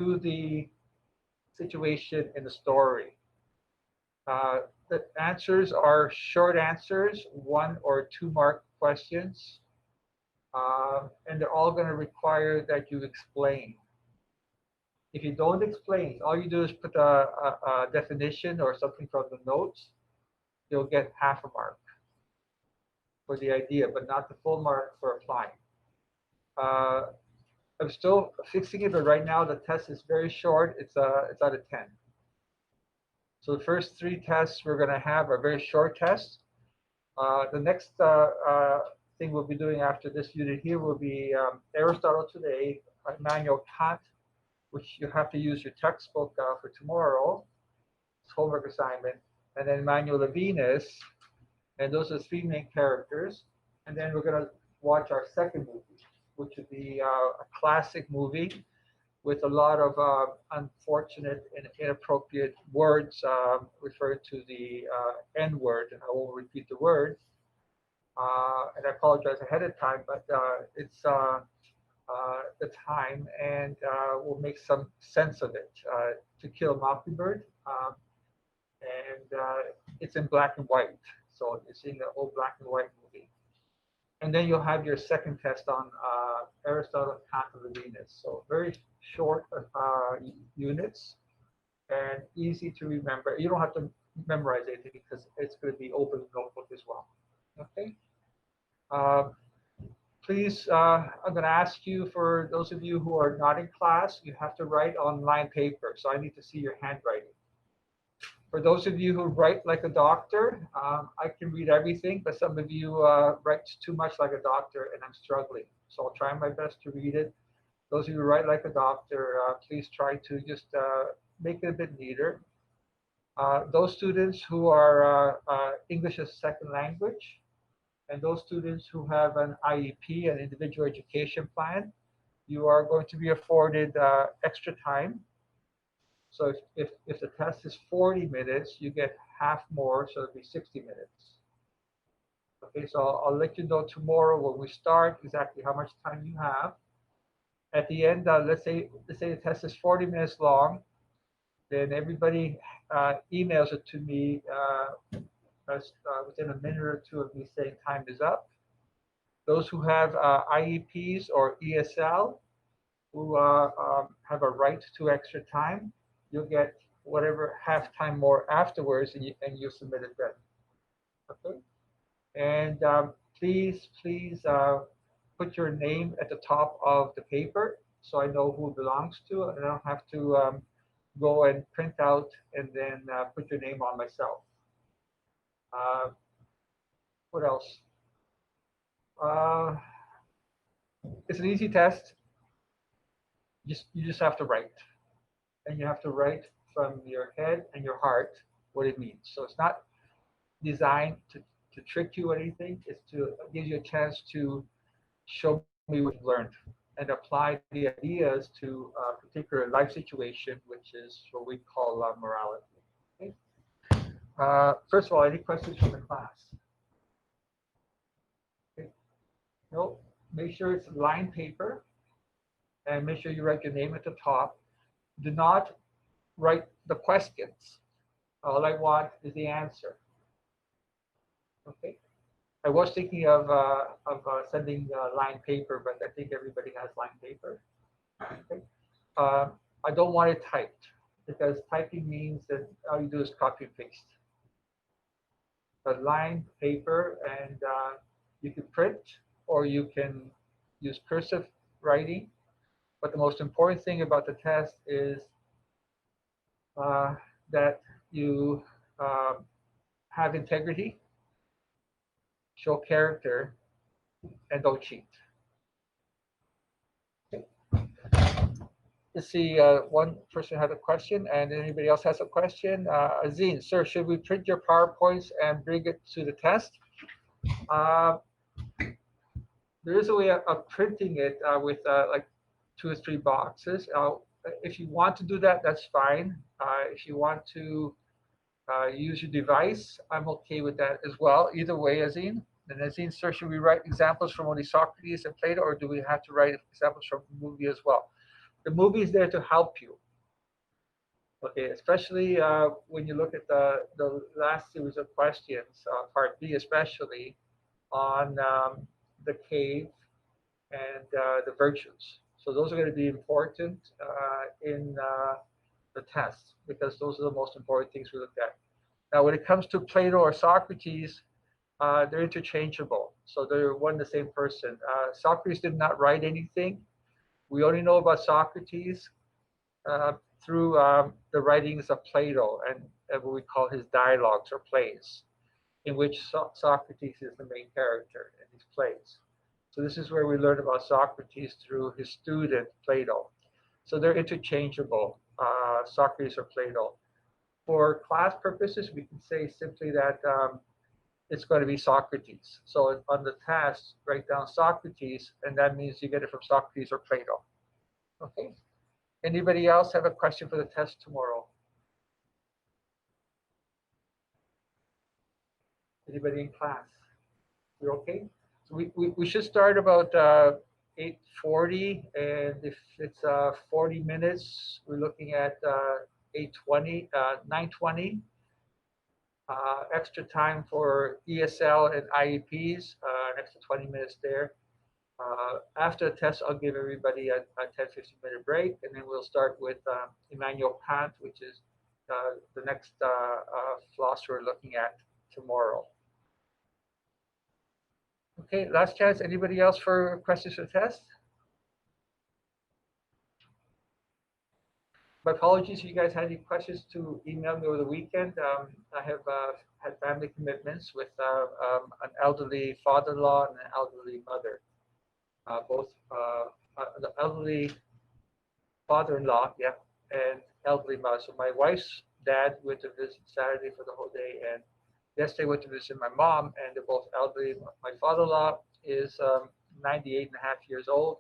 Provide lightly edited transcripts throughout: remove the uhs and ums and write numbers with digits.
to the situation in the story. The answers are short answers, 1 or 2 mark questions, and they're all going to require that you explain. If you don't explain, all you do is put a definition or something from the notes, you'll get half a mark for the idea, but not the full mark for applying. I'm still fixing it, but right now the test is very short. It's out of 10. So the first 3 tests we're going to have are very short tests. The next thing we'll be doing after this unit here will be Aristotle today, Immanuel Kant, which you have to use your textbook for tomorrow. It's homework assignment. And then Immanuel Levinas, and those are the 3 main characters. And then we're going to watch our second movie, which would be a classic movie with a lot of unfortunate and inappropriate words referred to the N word, and I won't repeat the word. And I apologize ahead of time, but it's the time, and we'll make some sense of it. To Kill a Mockingbird, and it's in black and white, so you're seeing the old black and white movie. And then you'll have your second test on Aristotle, Kant, and Levinas. So very short units and easy to remember. You don't have to memorize anything because it's going to be open notebook as well. Okay. Please, I'm going to ask you, for those of you who are not in class, you have to write on lined paper. So I need to see your handwriting. For those of you who write like a doctor, I can read everything, but some of you write too much like a doctor, and I'm struggling. So I'll try my best to read it. Those of you who write like a doctor, please try to just make it a bit neater. Those students who are English as a second language, and those students who have an IEP, an individual education plan, you are going to be afforded extra time. So if the test is 40 minutes, you get half more, so it'll be 60 minutes. Okay, so I'll let you know tomorrow when we start exactly how much time you have. At the end, let's say the test is 40 minutes long, then everybody emails it to me within a minute or 2 of me saying time is up. Those who have IEPs or ESL, who have a right to extra time, you'll get whatever half time more afterwards, and you submit it then. Okay. And please put your name at the top of the paper so I know who it belongs to, and I don't have to go and print out and then put your name on myself. What else? It's an easy test. You just have to write. And you have to write from your head and your heart what it means. So it's not designed to trick you or anything. It's to give you a chance to show me what you've learned and apply the ideas to a particular life situation, which is what we call morality. Okay? First of all, any questions from the class? Okay. No, make sure it's lined paper, and make sure you write your name at the top. Do not write the questions. All I want is the answer. Okay. I was thinking of sending lined paper, but I think everybody has lined paper. Okay. I don't want it typed, because typing means that all you do is copy and paste. But lined paper, and you can print or you can use cursive writing. But the most important thing about the test is that you have integrity, show character, and don't cheat. Okay. Let's see, one person had a question, and anybody else has a question? Azine, sir, should we print your PowerPoints and bring it to the test? There is a way of printing it with like 2 or 3 boxes. If you want to do that, that's fine. If you want to use your device, I'm okay with that as well. Either way, Azine. And Azine, sir, should we write examples from only Socrates and Plato, or do we have to write examples from the movie as well? The movie is there to help you. Okay, especially when you look at the last series of questions, part B especially, on the cave and the virtues. So those are going to be important in the test because those are the most important things we look at. Now, when it comes to Plato or Socrates, they're interchangeable. So they're one and the same person. Socrates did not write anything. We only know about Socrates uh, through the writings of Plato and what we call his dialogues or plays, in which Socrates is the main character in these plays. So this is where we learn about Socrates through his student Plato. So they're interchangeable, Socrates or Plato. For class purposes, we can say simply that it's going to be Socrates. So on the test, write down Socrates, and that means you get it from Socrates or Plato. Okay. Anybody else have a question for the test tomorrow? Anybody in class? You're okay? So we should start about 8:40, and if it's 40 minutes, we're looking at 8:20, 9:20. Extra time for ESL and IEPs, an extra 20 minutes there. After the test, I'll give everybody a 10-15 minute break, and then we'll start with Immanuel Kant, which is the next philosopher we're looking at tomorrow. Okay, last chance. Anybody else for questions for the test? My apologies if you guys had any questions to email me over the weekend. I have had family commitments with an elderly father-in-law and an elderly mother. Both the elderly father-in-law, yeah, and elderly mother. So my wife's dad went to visit Saturday for the whole day, and yesterday went to visit my mom, and they're both elderly. My father-in-law is 98 and a half years old.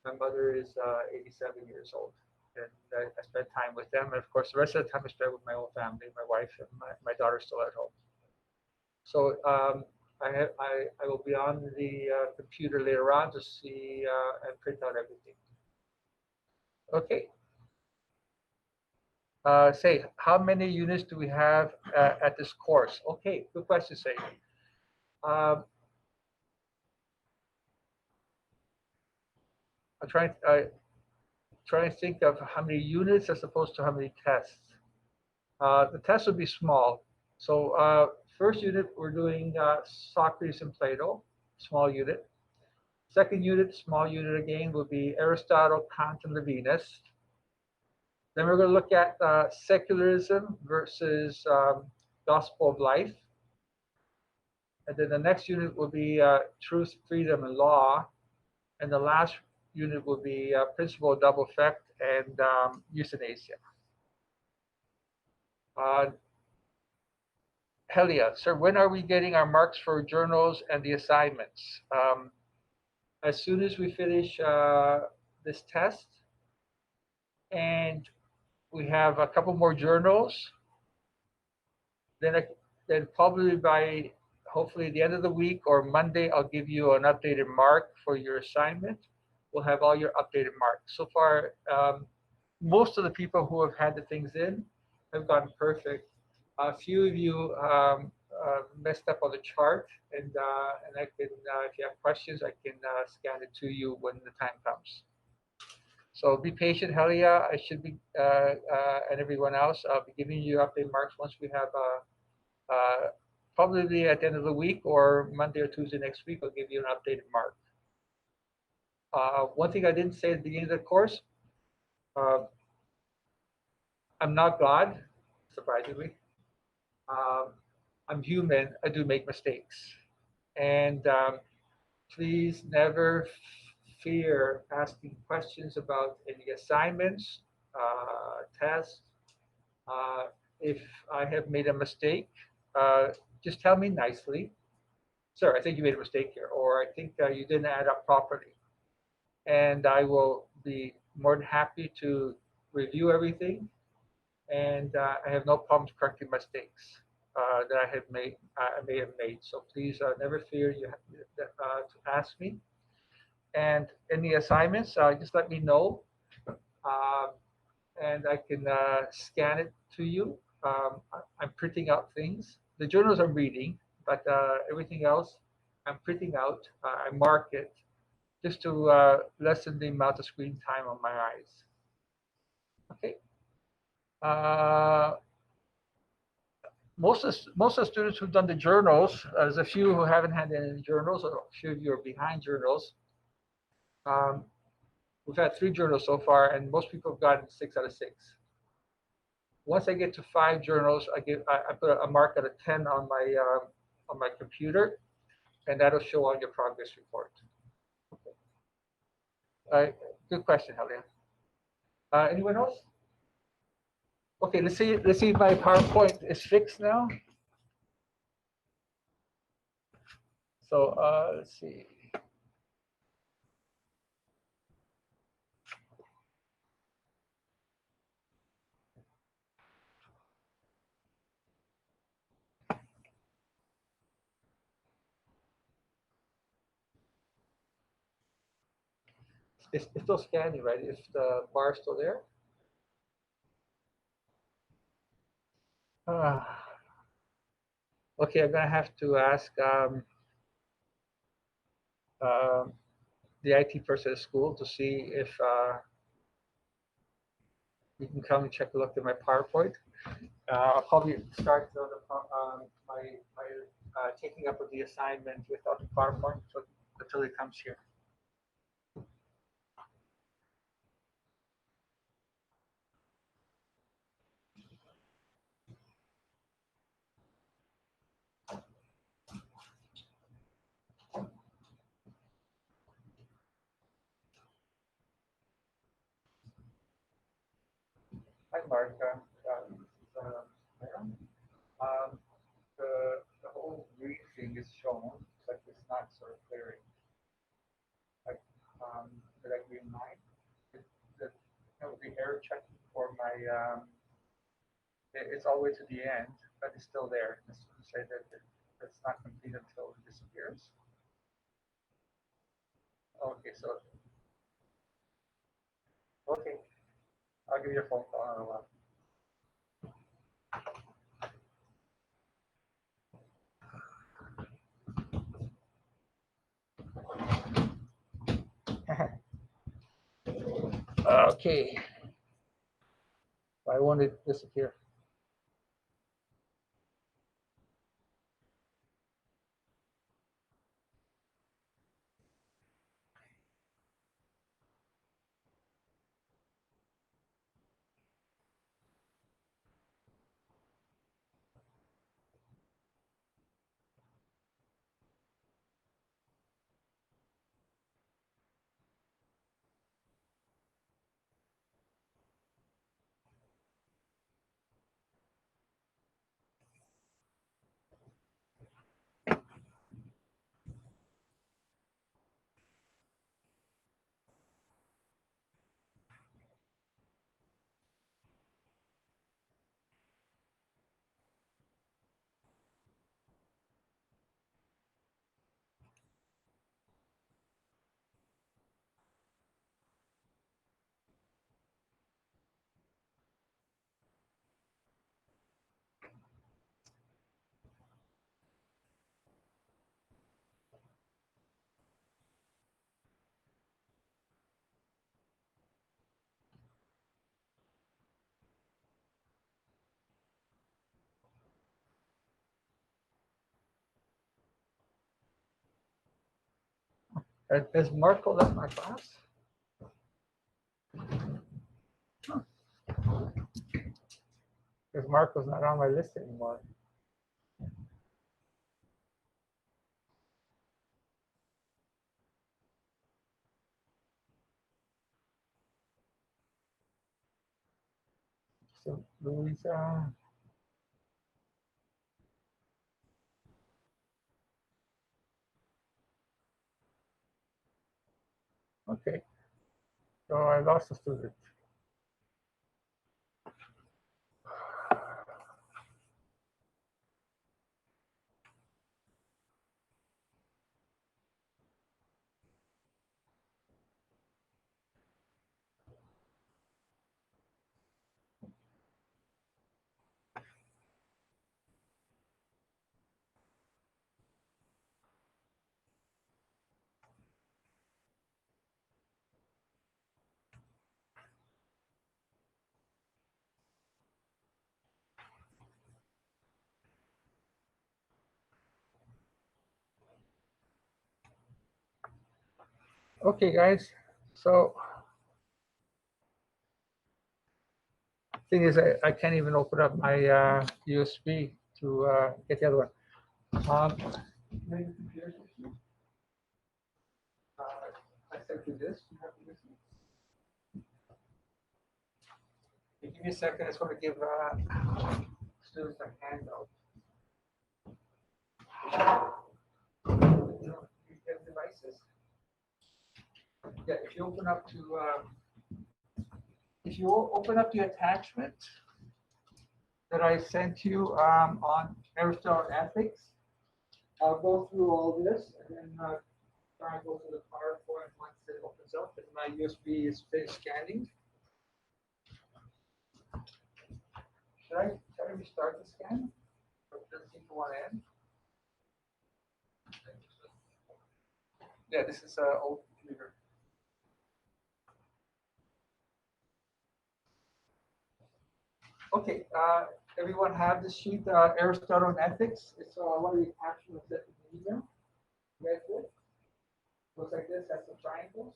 My mother is 87 years old. And I spent time with them. And of course, the rest of the time I spent with my own family, my wife, and my daughter's still at home. So I will be on the computer later on to see and print out everything. Okay. Say, how many units do we have at this course? Okay, good question, Say. Um, I'm trying to think of how many units as opposed to how many tests. The test will be small. So first unit, we're doing Socrates and Plato, small unit. Second unit, small unit again, will be Aristotle, Kant, and Levinas. Then we're going to look at secularism versus gospel of life. And then the next unit will be truth, freedom, and law. And the last unit will be principle of double effect and euthanasia. Helia, sir, when are we getting our marks for journals and the assignments? As soon as we finish this test, and we have a couple more journals, then probably by hopefully the end of the week or Monday, I'll give you an updated mark for your assignment. We'll have all your updated marks. So far, most of the people who have had the things in have gotten perfect. A few of you messed up on the chart, and I can, if you have questions, I can scan it to you when the time comes. So be patient, Helia. I should be, and everyone else. I'll be giving you update marks once we have, probably at the end of the week or Monday or Tuesday next week. I'll give you an updated mark. One thing I didn't say at the beginning of the course. I'm not God, surprisingly. I'm human. I do make mistakes. And please never fear asking questions about any assignments, tests. If I have made a mistake, just tell me nicely, sir, I think you made a mistake here, or I think you didn't add up properly. And I will be more than happy to review everything. And I have no problems correcting mistakes that I may have made. So please never fear to ask me. And any assignments, just let me know. um, and I can scan it to you. I'm printing out things. The journals I'm reading, but everything else I'm printing out. I mark it just to lessen the amount of screen time on my eyes. Okay. Uh, most of the students who've done the journals, there's a few who haven't had any journals, or a few of you are behind journals. Um, we've had 3 journals so far, and most people have gotten 6 out of 6. Once I get to 5 journals, I put a mark at a 10 on my computer, and that'll show on your progress report. Uh, Good question, Helena. Anyone else? Okay, let's see. Let's see if my PowerPoint is fixed now. So let's see. It's still scanning, right? If the bar is still there. Uh, okay, I'm gonna have to ask um, the IT person at school to see if you can come and check a look at my PowerPoint. I'll probably start my taking up of the assignment without the PowerPoint until it comes here. Hi, Mark. Aaron. Um, the whole green thing is shown, but it's not sort of clearing. Like, did I green line? The, the error check for my, it's all the way to the end, but it's still there. It's to say that it's not complete until it disappears. Okay, so, okay, I'll give you a phone call in a while. Okay, why won't it disappear? Has Marco left my class? Because Marco's not on my list anymore. So Louisa. Okay, so I lost a student. Okay, guys. So thing is, I can't even open up my USB to get the other one. Maybe computers with you? I sent you this. You have this. Give me a second. I just want to give students a handout. You get devices. Yeah, if you open up to if you open up the attachment that I sent you on Aristotle ethics, I'll go through all this and then try and go to the PowerPoint once it opens up and my USB is finished scanning. Should I restart the scan? Or does it seem to want to end? Yeah, this is an old computer. Okay, everyone have the sheet Aristotle and Ethics. It's one of the attachments that you need. You guys good? Looks like this. Has some triangles.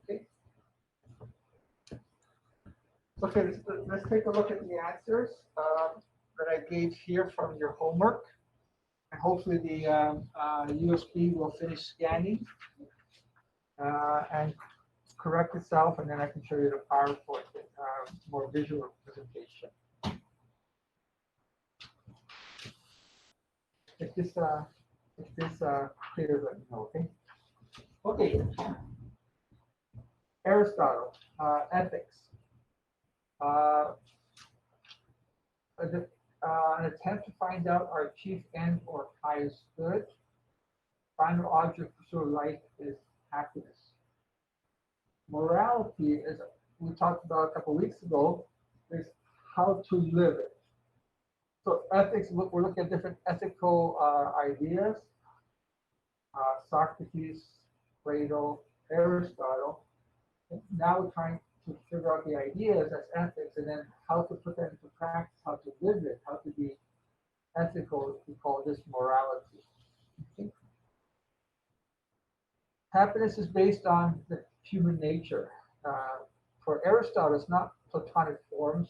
Okay. Okay, let's take a look at the answers that I gave here from your homework. And hopefully the USB will finish scanning and correct itself, and then I can show you the PowerPoint with more visual presentation. If this clears, let me know, okay? Okay. Aristotle, ethics. Uh, an attempt to find out our chief end or highest good. Final object for life is happiness. Morality, as we talked about a couple of weeks ago, is how to live it. So ethics, we're looking at different ethical ideas. Socrates, Plato, Aristotle. Now we're trying to figure out the ideas as ethics and then how to put that into practice, how to live it, how to be ethical. We call this morality. Okay. Happiness is based on the human nature. For Aristotle, it's not Platonic forms,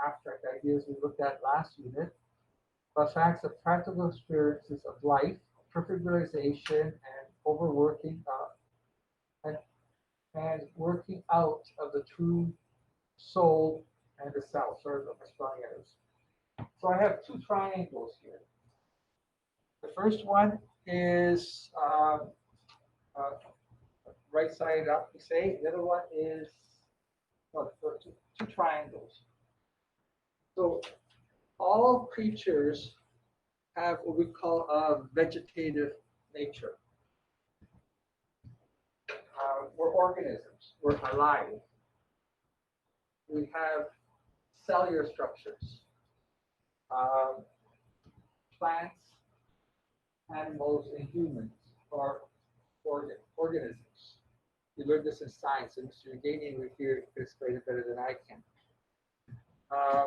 abstract ideas we looked at last unit, but facts of practical experiences of life, perfect realization, and overworking and, and working out of the true soul and the self. Sorry about my spelling errors. So I have two triangles here. The first one is uh, right side up, we say. The other one is two triangles. So all creatures have what we call a vegetative nature. We're organisms. We're alive. We have cellular structures. Um, Plants, animals, and humans are organisms. You learned this in science, and Mr. Ganian will here explain it better than I can. Uh,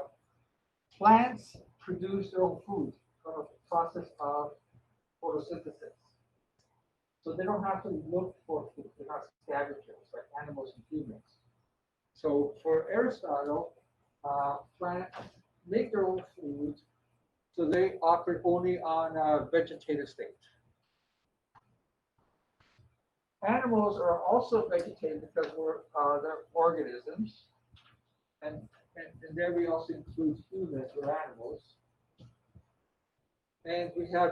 Plants produce their own food from a process of photosynthesis. So they don't have to look for food. They're not scavengers like animals and humans. So for Aristotle, plants make their own food, so they operate only on a vegetative state. Animals are also vegetative because they're organisms, and, and there we also include humans or animals. And we have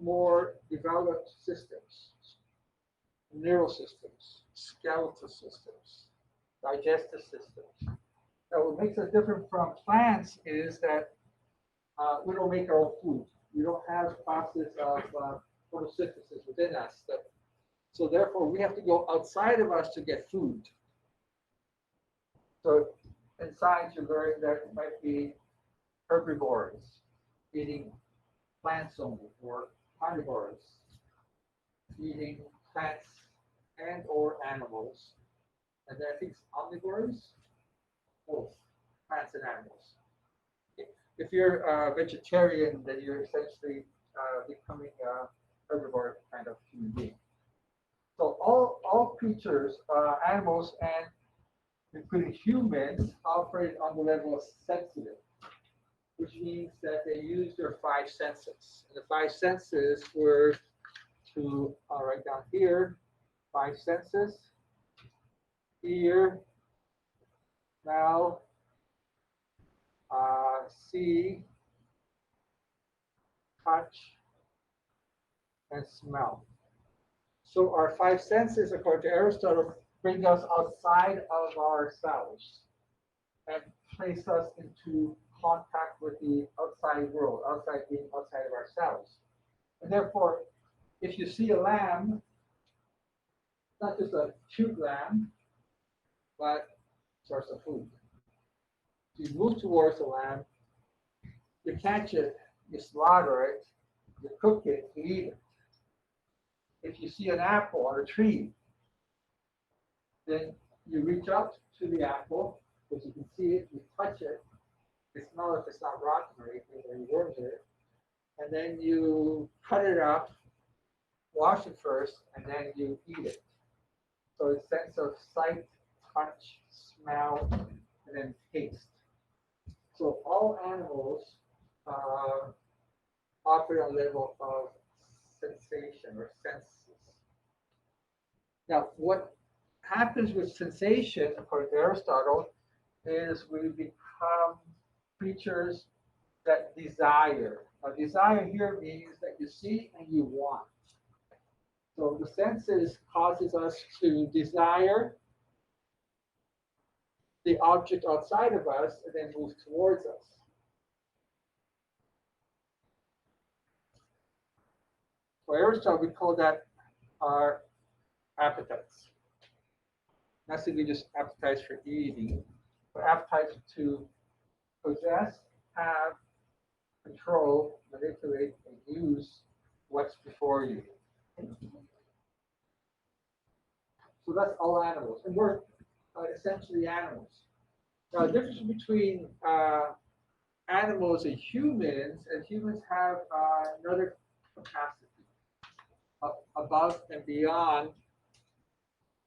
more developed systems, neural systems, skeletal systems, digestive systems. Now, what makes us different from plants is that we don't make our own food. We don't have process of photosynthesis within us. So therefore, we have to go outside of us to get food. So in science, you learn that it might be herbivores eating plants only, or carnivores eating plants and or animals. And then I think omnivores, both plants and animals. If you're a vegetarian, then you're essentially becoming herbivore kind of human being. So all creatures, animals, and including humans, operate on the level of sensitive, which means that they use their five senses. And the five senses were to write down here, five senses: ear, smell, see, touch, and smell. So our five senses, according to Aristotle, bring us outside of ourselves and place us into contact with the outside world, outside being outside of ourselves. And therefore, if you see a lamb, it's not just a cute lamb, but source of food. You move towards the lamb, you catch it, you slaughter it, you cook it, you eat it. If you see an apple on a tree, then you reach out to the apple because you can see it, you touch it, you smell if it's not rotten or anything, or any worms in it, and then you cut it up, wash it first, and then you eat it. So it's sense of sight, touch, smell, and then taste. So all animals operate on a level of sensation or senses. Now, what happens with sensation, according to Aristotle, is we become creatures that desire. Now, desire here means that you see and you want. So the senses causes us to desire the object outside of us and then move towards us. For Aristotle, we call that our appetites. Not simply just appetites for eating, but appetites to possess, have, control, manipulate, and use what's before you. So that's all animals. And we're essentially animals. Now, the difference between animals and humans have another capacity above and beyond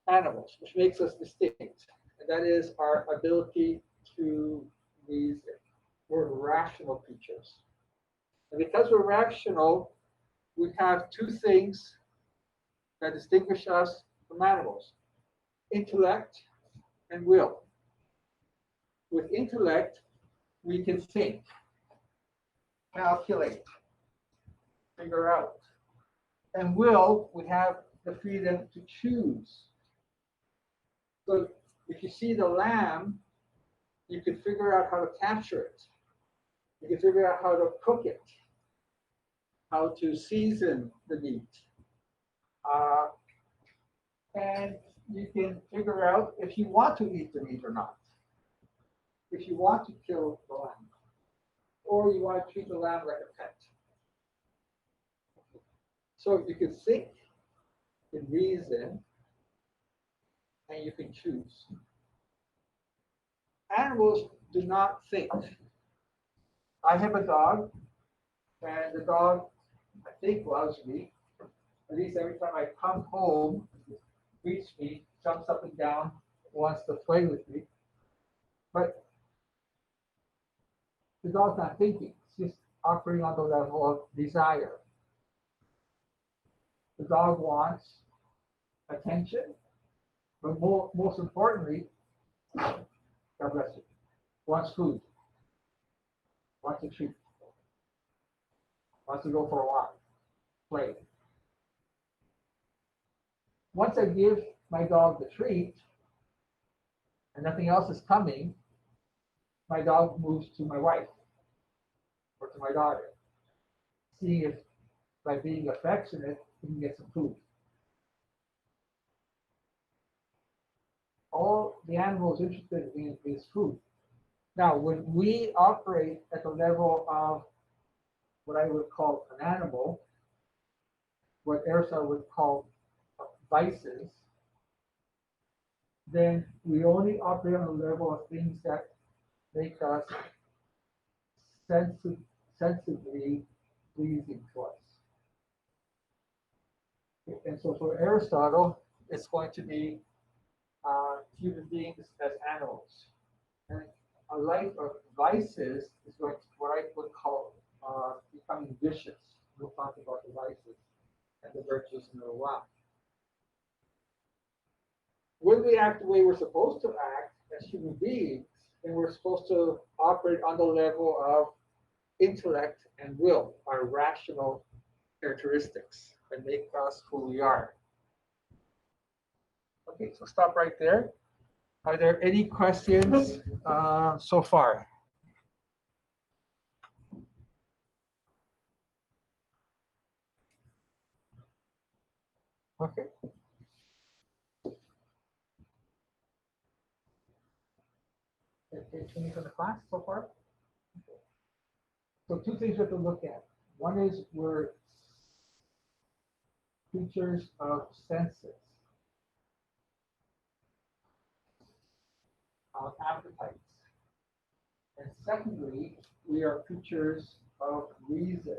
animals, which makes us distinct. And that is our ability to reason. We're rational creatures. And because we're rational, we have two things that distinguish us from animals: intellect and will. With intellect, we can think, calculate, figure out. And will, we have the freedom to choose. So if you see the lamb, you can figure out how to capture it. You can figure out how to cook it, how to season the meat. And you can figure out if you want to eat the meat or not, if you want to kill the lamb, or you want to treat the lamb like a pet. So you can think, you can reason, and you can choose. Animals do not think. I have a dog, and the dog, I think, loves me. At least every time I come home, greets me, jumps up and down, wants to play with me. But the dog's not thinking. It's just operating on the level of desire. The dog wants attention, but most importantly, God bless you, wants food, wants a treat, wants to go for a walk, play. Once I give my dog the treat and nothing else is coming, my dog moves to my wife or to my daughter, seeing if by being affectionate, he can get some food. All the animal is interested in is food. Now, when we operate at the level of what I would call an animal, what Aristotle would call vices, then we only operate on the level of things that make us sensibly pleasing to us. And so for Aristotle, it's going to be human beings as animals. And a life of vices is going to what I would call becoming vicious. We'll talk about the vices and the virtues in a little while. When we act the way we're supposed to act as human beings, then we're supposed to operate on the level of intellect and will, our rational characteristics that make us who we are. Okay, so stop right there. Are there any questions so far? Okay. Anything from the class so far? So two things we have to look at. One is we're creatures of senses, of appetites. And secondly, we are creatures of reason.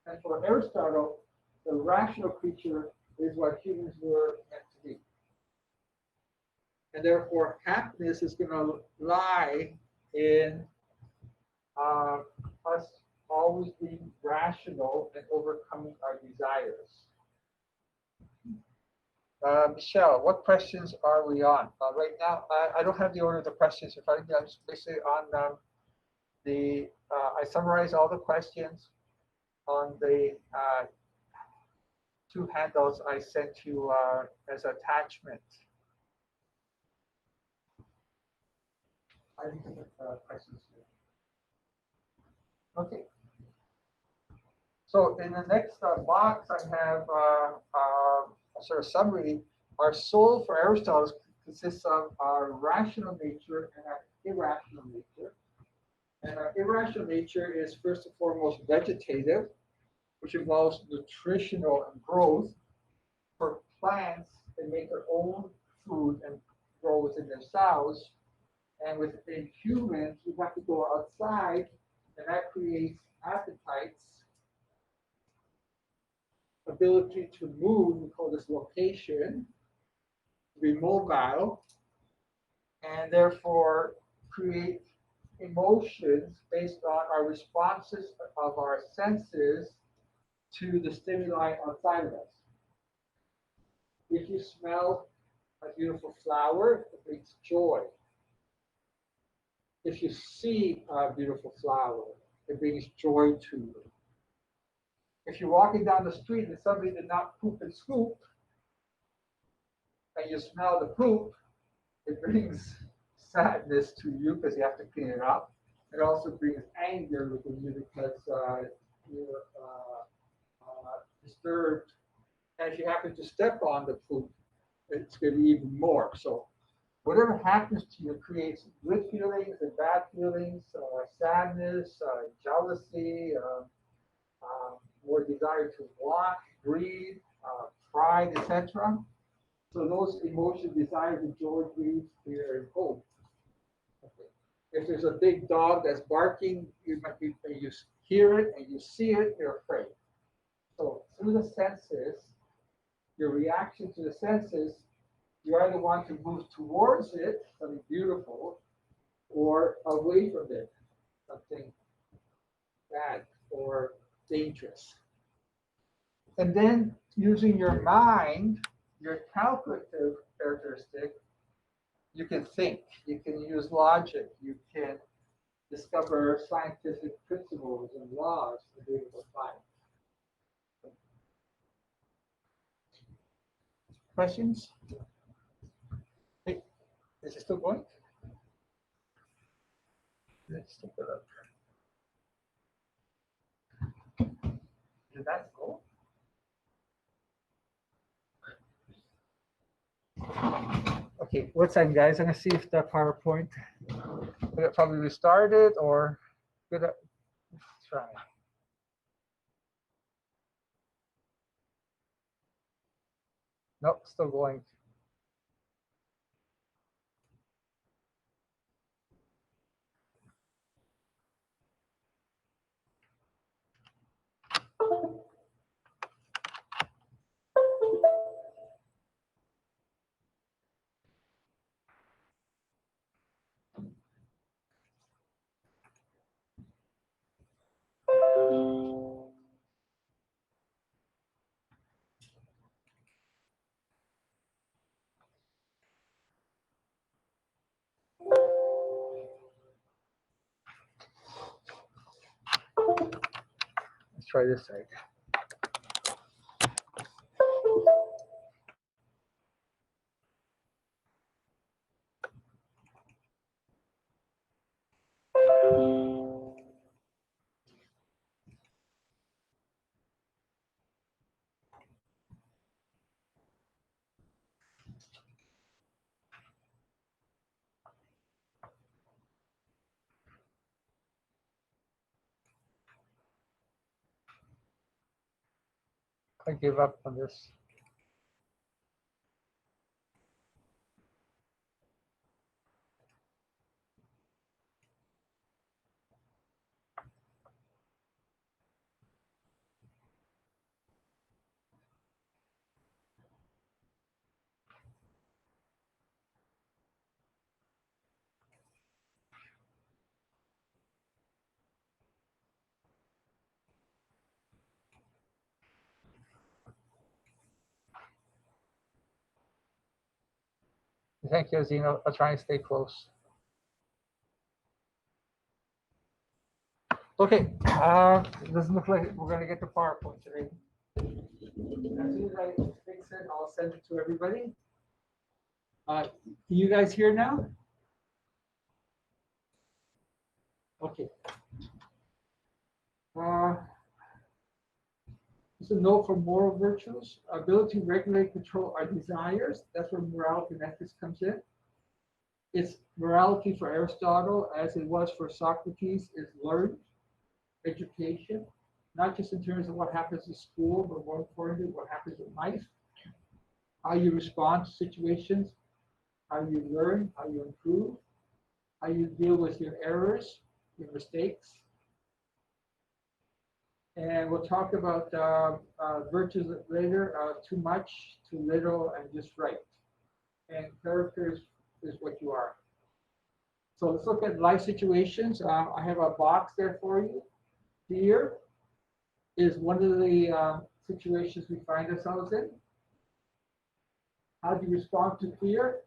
And for Aristotle, the rational creature is what humans were meant to be. And therefore, happiness is going to lie in us always being rational and overcoming our desires. Michelle, what questions are we on? Right now, I don't have the order of the questions in front of me. I'm just basically on I summarize all the questions on the two handouts I sent you as attachment. I think questions here. Okay. So in the next box, I have a sort of summary. Our soul for Aristotle consists of our rational nature and our irrational nature. And our irrational nature is first and foremost vegetative, which involves nutritional and growth. For plants, they make their own food and grow within themselves. And within humans, we have to go outside, and that creates appetites, ability to move, we call this location, to be mobile, and therefore create emotions based on our responses of our senses to the stimuli outside of us. If you smell a beautiful flower, it brings joy. If you see a beautiful flower, it brings joy to you. If you're walking down the street and somebody did not poop and scoop, and you smell the poop, it brings sadness to you because you have to clean it up. It also brings anger within you because you're disturbed. And if you happen to step on the poop, it's going to be even more. So whatever happens to you creates good feelings and bad feelings, sadness, jealousy, more desire to walk, breathe, pride, etc. So those emotions, desire, joy, grief, fear, and hope. Okay. If there's a big dog that's barking, you hear it and you see it, you're afraid. So through the senses, your reaction to the senses, you either want to move towards it, something beautiful, or away from it, something bad or dangerous. And then using your mind, your calculative characteristic, you can think, you can use logic, you can discover scientific principles and laws to be able to apply. Questions? Hey, is it still going? Let's take a look. Did that go? Okay, what's that, guys? I'm gonna see if the PowerPoint will it probably restart it or could it try. Nope, still going. try this side. I give up on this. Thank you, Zeno. I'll try and stay close. Okay, it doesn't look like we're going to get the PowerPoint today. As soon as I fix it, I'll send it to everybody. Can you guys hear now? Okay. Just a note for moral virtues. Ability to regulate, control our desires. That's where morality and ethics comes in. It's morality for Aristotle, as it was for Socrates, is learned education, not just in terms of what happens in school, but more importantly, what happens in life, how you respond to situations, how you learn, how you improve, how you deal with your errors, your mistakes. And we'll talk about virtues later, too much, too little, and just right. And character is what you are. So let's look at life situations. I have a box there for you. Fear is one of the situations we find ourselves in. How do you respond to fear?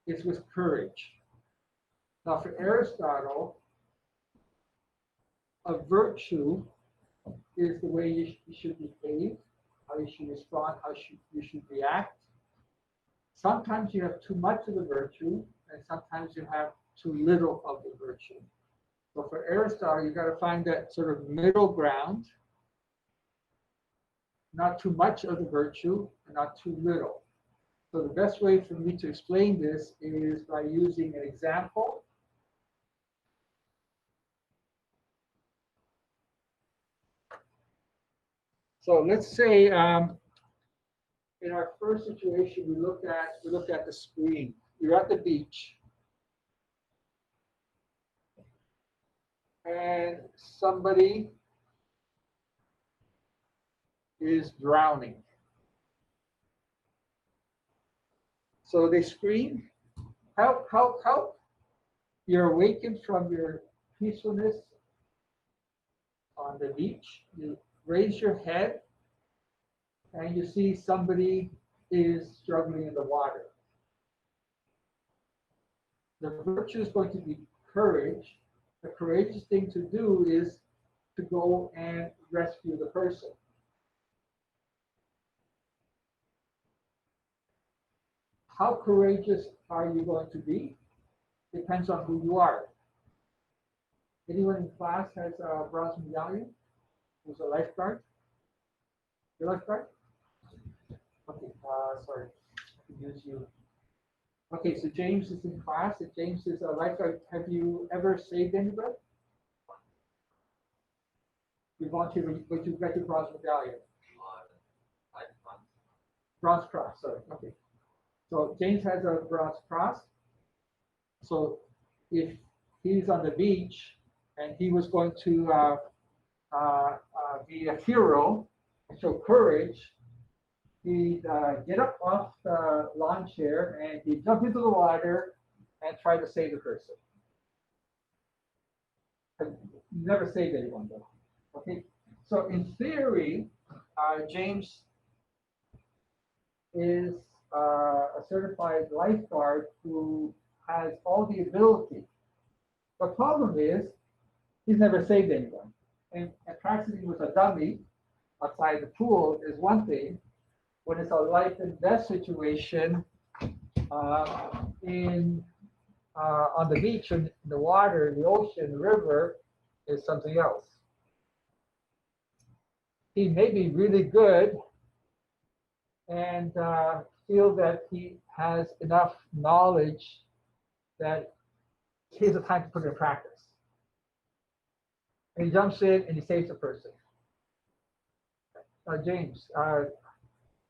It's with courage. Now, for Aristotle, a virtue is the way you should behave, how you should respond, how you should react. Sometimes you have too much of the virtue, and sometimes you have too little of the virtue. So for Aristotle, you've got to find that sort of middle ground, not too much of the virtue and not too little. So the best way for me to explain this is by using an example. So let's say in our first situation, we look at the screen. You're at the beach, and somebody is drowning. So they scream, "Help, help, help." You're awakened from your peacefulness on the beach. You raise your head and you see somebody is struggling in the water. The virtue is going to be courage. The courageous thing to do is to go and rescue the person. How courageous are you going to be? Depends on who you are. Anyone in class has a bronze medallion? Who's a lifeguard? Your lifeguard? Okay, sorry, I could use you. Okay, so James is in class. If James is a lifeguard, have you ever saved anybody? You volunteered, but you got your bronze medallion. Bronze cross, sorry, okay. So James has a bronze cross. So if he's on the beach and he was going to be a hero and show courage, he'd get up off the lawn chair and he'd jump into the water and try to save the person. I've never saved anyone though. Okay, so in theory, James is a certified lifeguard who has all the ability. The problem is he's never saved anyone. And practicing with a dummy outside the pool is one thing. When it's a life and death situation in on the beach, in the water, the ocean, the river, is something else. He may be really good and feel that he has enough knowledge that here's the time to put it in practice. And he jumps in and he saves the person. James,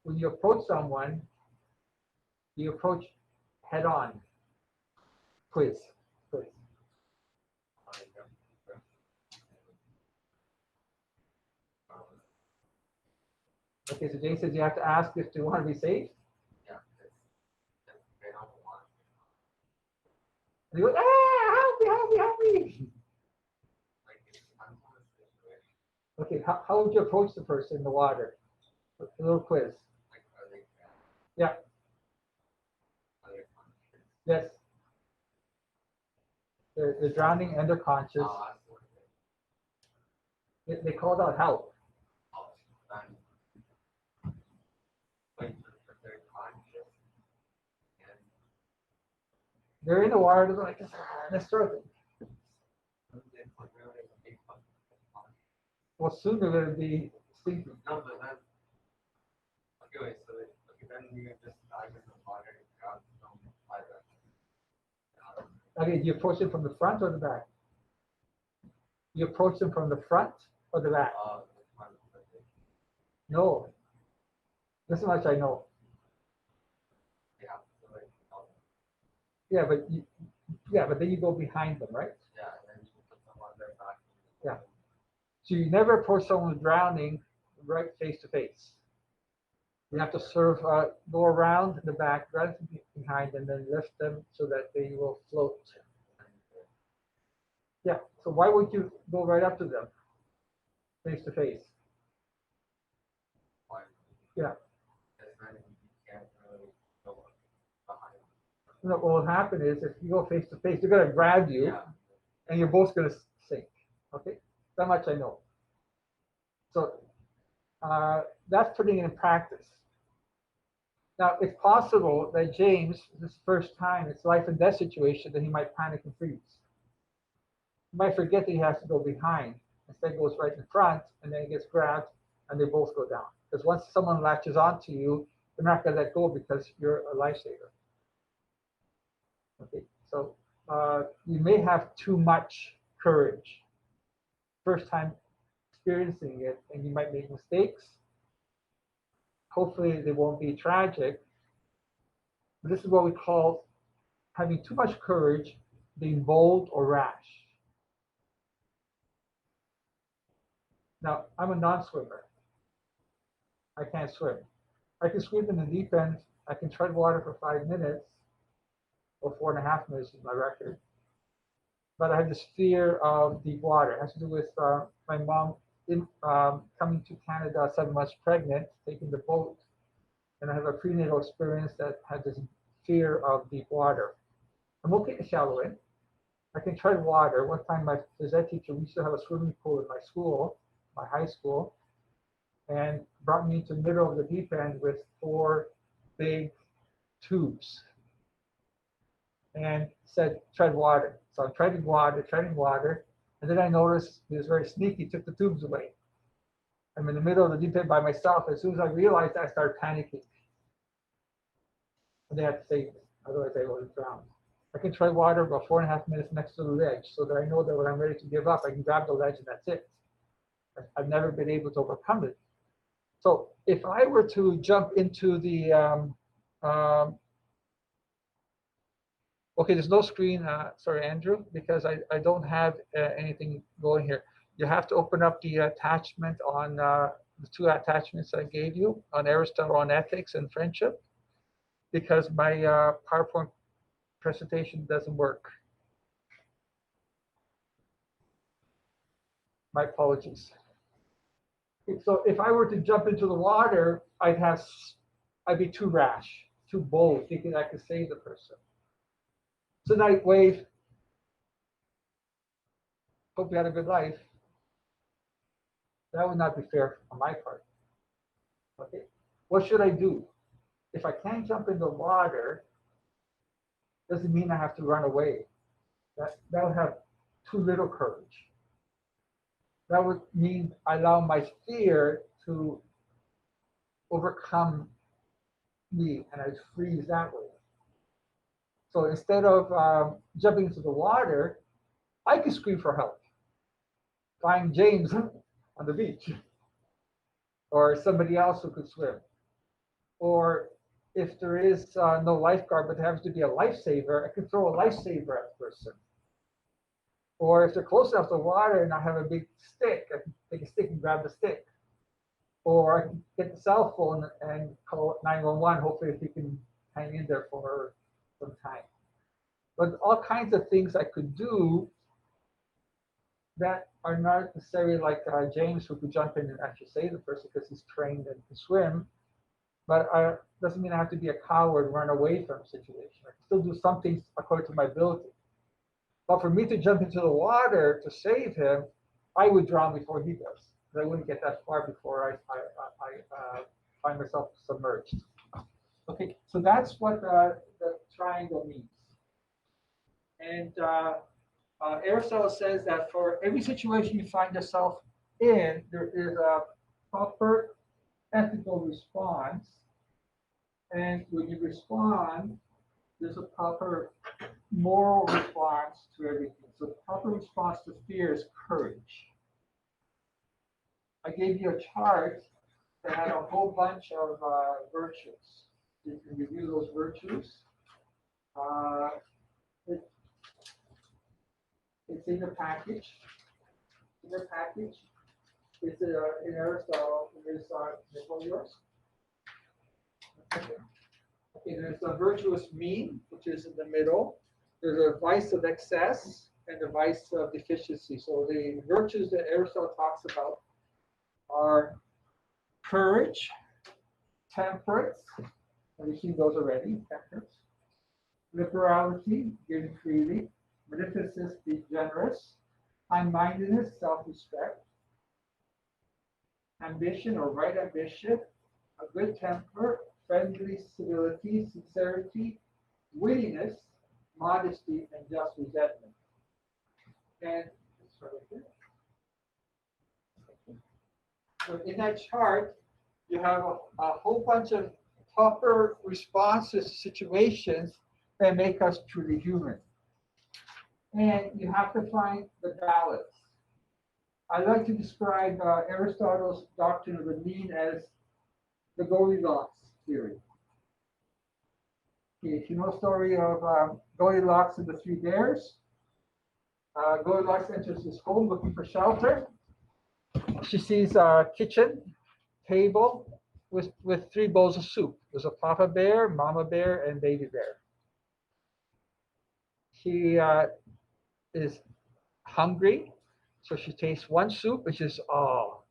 when you approach someone, you approach head on. Quiz. Okay, so James says you have to ask if they want to be saved. Yeah, they don't want. And he goes, help me. Okay, how would you approach the person in the water? A little quiz. Yeah. Yes. They're drowning and they're conscious. They called out help. They're in the water, they're like, they're struggling. Well, soon they're going to be sleeping. No, but then, okay, so then you just dive in the water and grab them by the. Okay, do you approach them from the front or the back? You approach them from the front or the back? No. This much I know. Yeah, but then you go behind them, right? Yeah, and then you put them on their back. Yeah. So you never approach someone drowning right face to face. You have to go around the back, right behind, and then lift them so that they will float. Yeah. So why would you go right up to them, face to face? Yeah. No, what will happen is if you go face to face, they're going to grab you, and you're both going to sink. Okay, that much I know. So that's putting it in practice. Now, it's possible that James, this first time, it's life and death situation, that he might panic and freeze. He might forget that he has to go behind. Instead, goes right in front, and then he gets grabbed, and they both go down. Because once someone latches onto you, they're not going to let go because you're a lifesaver. Okay, so you may have too much courage. First time experiencing it, and you might make mistakes. Hopefully, they won't be tragic. But this is what we call having too much courage, being bold or rash. Now, I'm a non-swimmer. I can't swim. I can swim in the deep end. I can tread water for 5 minutes, or 4.5 minutes is my record. But I have this fear of deep water. It has to do with my mom coming to Canada 7 months pregnant, taking the boat, and I have a prenatal experience that had this fear of deep water. I'm okay to shallow in. I can tread water. One time, my phys ed teacher, we used to have a swimming pool in my school, my high school, and brought me to the middle of the deep end with 4 big tubes and said, tread water. So I'm treading water, and then I noticed he was very sneaky, took the tubes away. I'm in the middle of the deep end by myself. As soon as I realized, I started panicking. And they had to save me, otherwise I would have drowned. I can tread water about 4.5 minutes next to the ledge so that I know that when I'm ready to give up, I can grab the ledge and that's it. I've never been able to overcome it. So if I were to jump into the, okay, there's no screen, sorry, Andrew, because I don't have anything going here. You have to open up the attachment on the 2 attachments I gave you on Aristotle, on ethics and friendship, because my PowerPoint presentation doesn't work. My apologies. So if I were to jump into the water, I'd be too rash, too bold, thinking I could save the person. So night wave. Hope you had a good life. That would not be fair on my part. Okay, what should I do? If I can't jump in the water, doesn't mean I have to run away. That would have too little courage. That would mean I allow my fear to overcome me and I freeze that way. So instead of jumping into the water, I could scream for help, find James on the beach, or somebody else who could swim. Or if there is no lifeguard, but there happens to be a lifesaver, I could throw a lifesaver at the person. Or if they're close enough to water and I have a big stick, I can take a stick and grab the stick. Or I can get the cell phone and call 911. Hopefully, if you can hang in there for some time. But all kinds of things I could do that are not necessarily like James, who could jump in and actually save the person because he's trained and can swim. But doesn't mean I have to be a coward and run away from a situation. I can still do some things according to my ability. But for me to jump into the water to save him, I would drown before he does. I wouldn't get that far before I find myself submerged. Okay, so that's what the triangle means. And Aristotle says that for every situation you find yourself in, there is a proper ethical response. And when you respond, there's a proper moral response to everything. So the proper response to fear is courage. I gave you a chart that had a whole bunch of virtues. You can review those virtues. Uh, it, it's in the package. In the package, it's in Aristotle. There's yours. Okay. Okay, there's a virtuous mean, which is in the middle. There's a vice of excess and a vice of deficiency. So the virtues that Aristotle talks about are courage, temperance, and we've seen those already, temperance, liberality, giving freely, beneficence, be generous, high-mindedness, self-respect, ambition or right ambition, a good temper, friendly civility, sincerity, wittiness, modesty, and just resentment. And so in that chart, you have a whole bunch of proper responses to situations that make us truly human. And you have to find the balance. I like to describe Aristotle's doctrine of the mean as the Goldilocks theory. Okay, if you know the story of Goldilocks and the Three Bears, Goldilocks enters his home looking for shelter. She sees a kitchen table with three bowls of soup. There's a Papa Bear, Mama Bear, and Baby Bear. She is hungry, so she tastes one soup, which is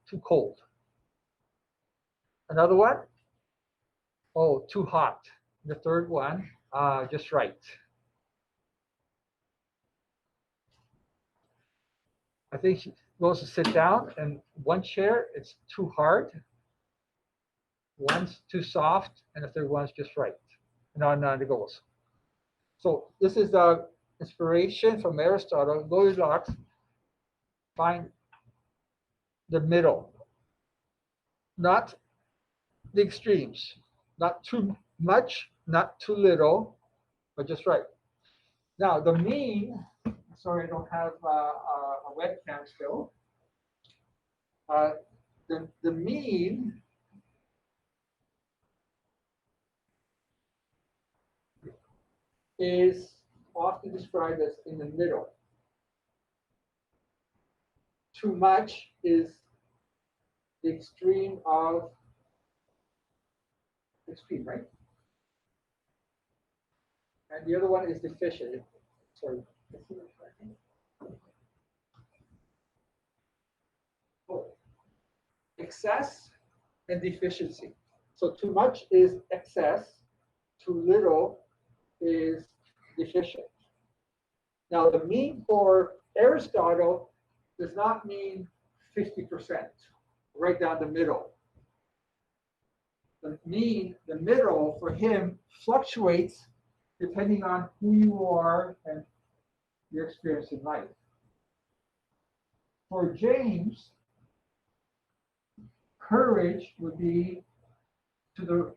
too cold. Another one, too hot. The third one, just right. I think she goes to sit down, and one chair, it's too hard, one's too soft, and the third one's just right. And on it goes. So this is the inspiration from Aristotle. Goldilocks, find the middle, not the extremes, not too much, not too little, but just right. Now the mean. Sorry, I don't have a webcam still. The mean is often described as in the middle. Too much is the extreme of extreme, right? And the other one is deficient. Sorry. Excess and deficiency. So too much is excess, too little is deficient. Now the mean for Aristotle does not mean 50%. right down the middle. The mean, the middle for him fluctuates depending on who you are and your experience in life. For James, courage would be to the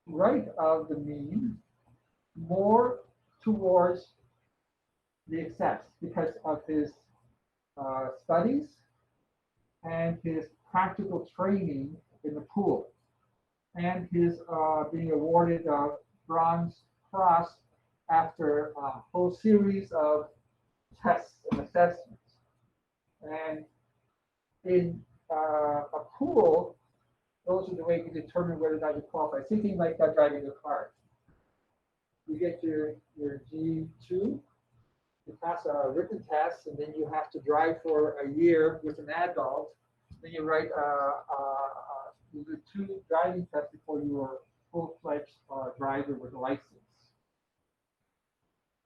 right of the mean, more towards the excess because of his studies and his practical training in the pool and his being awarded a Bronze Cross after a whole series of tests and assessments. And in a pool, those are the way you can determine whether or not you qualify. Same thing like driving a car. You get your G2, you pass a written test, and then you have to drive for a year with an adult. Then you write you do 2 driving tests before you are full-fledged driver with a license.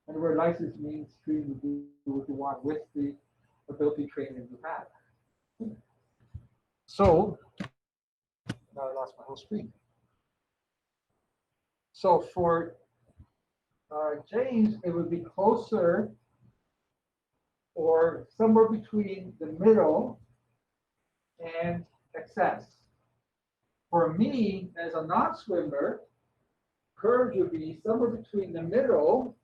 And the word license means treating to do what you want with the ability training you have. So now I lost my whole screen. So for James, it would be closer or somewhere between the middle and excess. For me, as a non-swimmer, courage would be somewhere between the middle.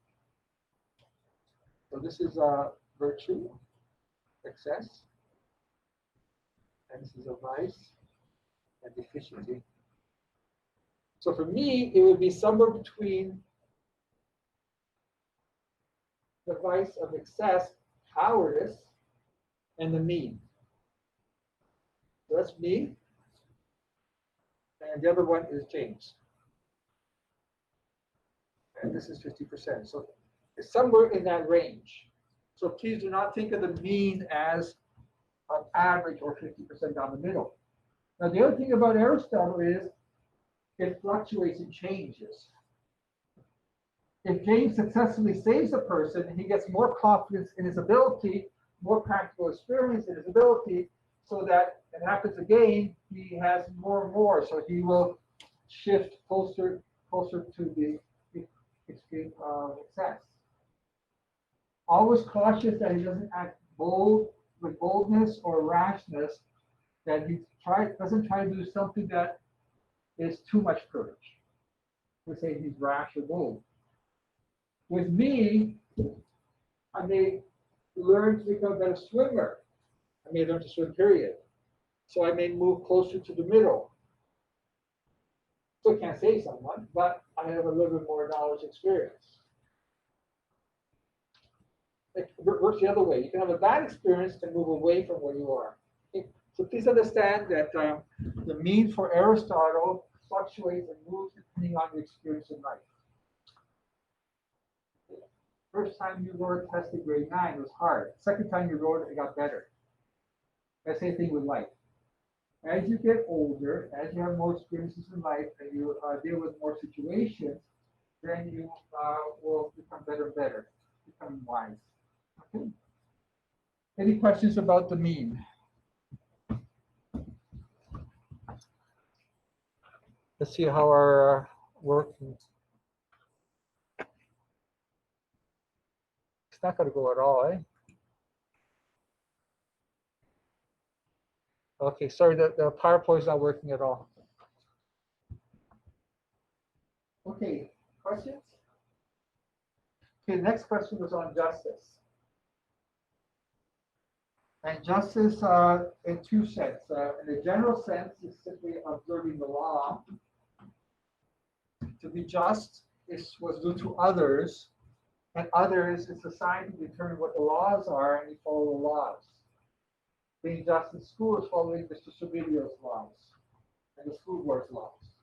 So this is a virtue, excess, and this is a vice and deficiency. So for me, it would be somewhere between the vice of excess, cowardice, and the mean. So that's me. And the other one is James. And this is 50%. So it's somewhere in that range. So please do not think of the mean as an average or 50% down the middle. Now, the other thing about Aristotle is it fluctuates and changes. If James successfully saves a person, he gets more confidence in his ability, more practical experience in his ability, so that it happens again, he has more and more. So he will shift closer to the extreme of excess. Always cautious that he doesn't act bold with boldness or rashness, that he doesn't try to do something that is too much courage. We say he's rash or bold. With me, I may learn to become a better swimmer. I may learn to swim, period. So I may move closer to the middle. So I can't save someone, but I have a little bit more knowledge experience. It works the other way. You can have a bad experience and move away from where you are. Okay? So please understand that the mean for Aristotle fluctuates and moves depending on your experience in life. First time you wrote a test in grade 9, it was hard. Second time you wrote it, it got better. That's the same thing with life. As you get older, as you have more experiences in life, and you deal with more situations, then you will become better and better, becoming wise. Okay. Any questions about the mean? Let's see how our work. It's not going to go at all, eh? Okay, sorry, the PowerPoint is not working at all. Okay, questions? Okay, the next question was on justice. And justice in 2 senses. In the general sense, is simply observing the law. To be just was due to others, and others is assigned to determine what the laws are, and you follow the laws. Being just in school is following Mr. Servilio's laws and the school board's laws.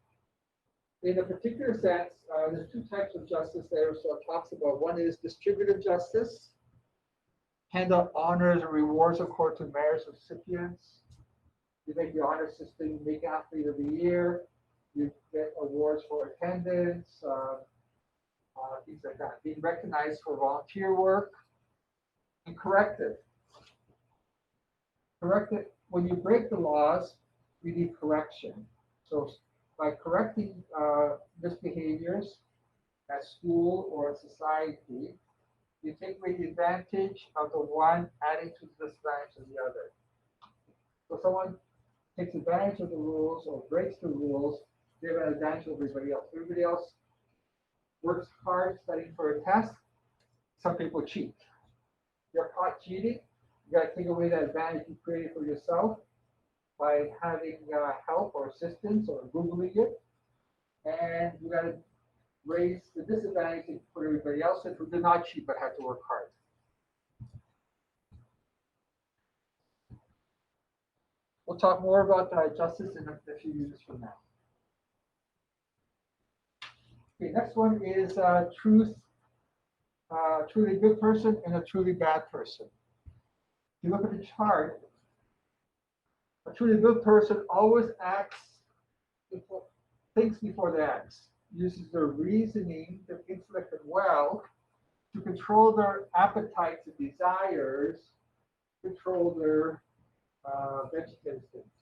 In a particular sense, there's 2 types of justice that Aristotle talks about. One is distributive justice, hand out honors and rewards according to merits of recipients. You make the honor system, you make athlete of the year, you get awards for attendance, things like that. Being recognized for volunteer work. And corrective. Corrective when you break the laws, we need correction. So by correcting misbehaviors at school or in society, you take away the advantage of the one, adding to the disadvantage of the other. So someone takes advantage of the rules or breaks the rules, they have an advantage over everybody else. Everybody else works hard studying for a test. Some people cheat. You're caught cheating. You got to take away that advantage you created for yourself by having help or assistance or Googling it. And you got to raise the disadvantage for everybody else who did not cheat but had to work hard. We'll talk more about justice in a few minutes from now. Okay, next one is truth, truly good person and a truly bad person. If you look at the chart, a truly good person always thinks before they act, uses their reasoning, their intellect and well to control their appetites and desires, control their vegetative instincts.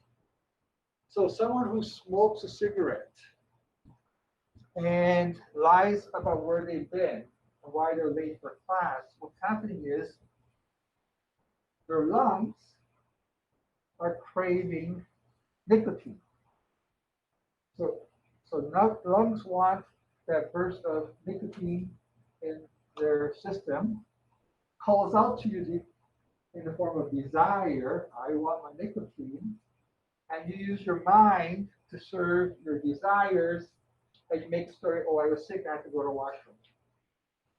So someone who smokes a cigarette and lies about where they've been and why they're late for class, what's happening is their lungs are craving nicotine. So lungs want that burst of nicotine in their system, calls out to you in the form of desire, I want my nicotine, and you use your mind to serve your desires, and you make a story, oh, I was sick, I had to go to the washroom.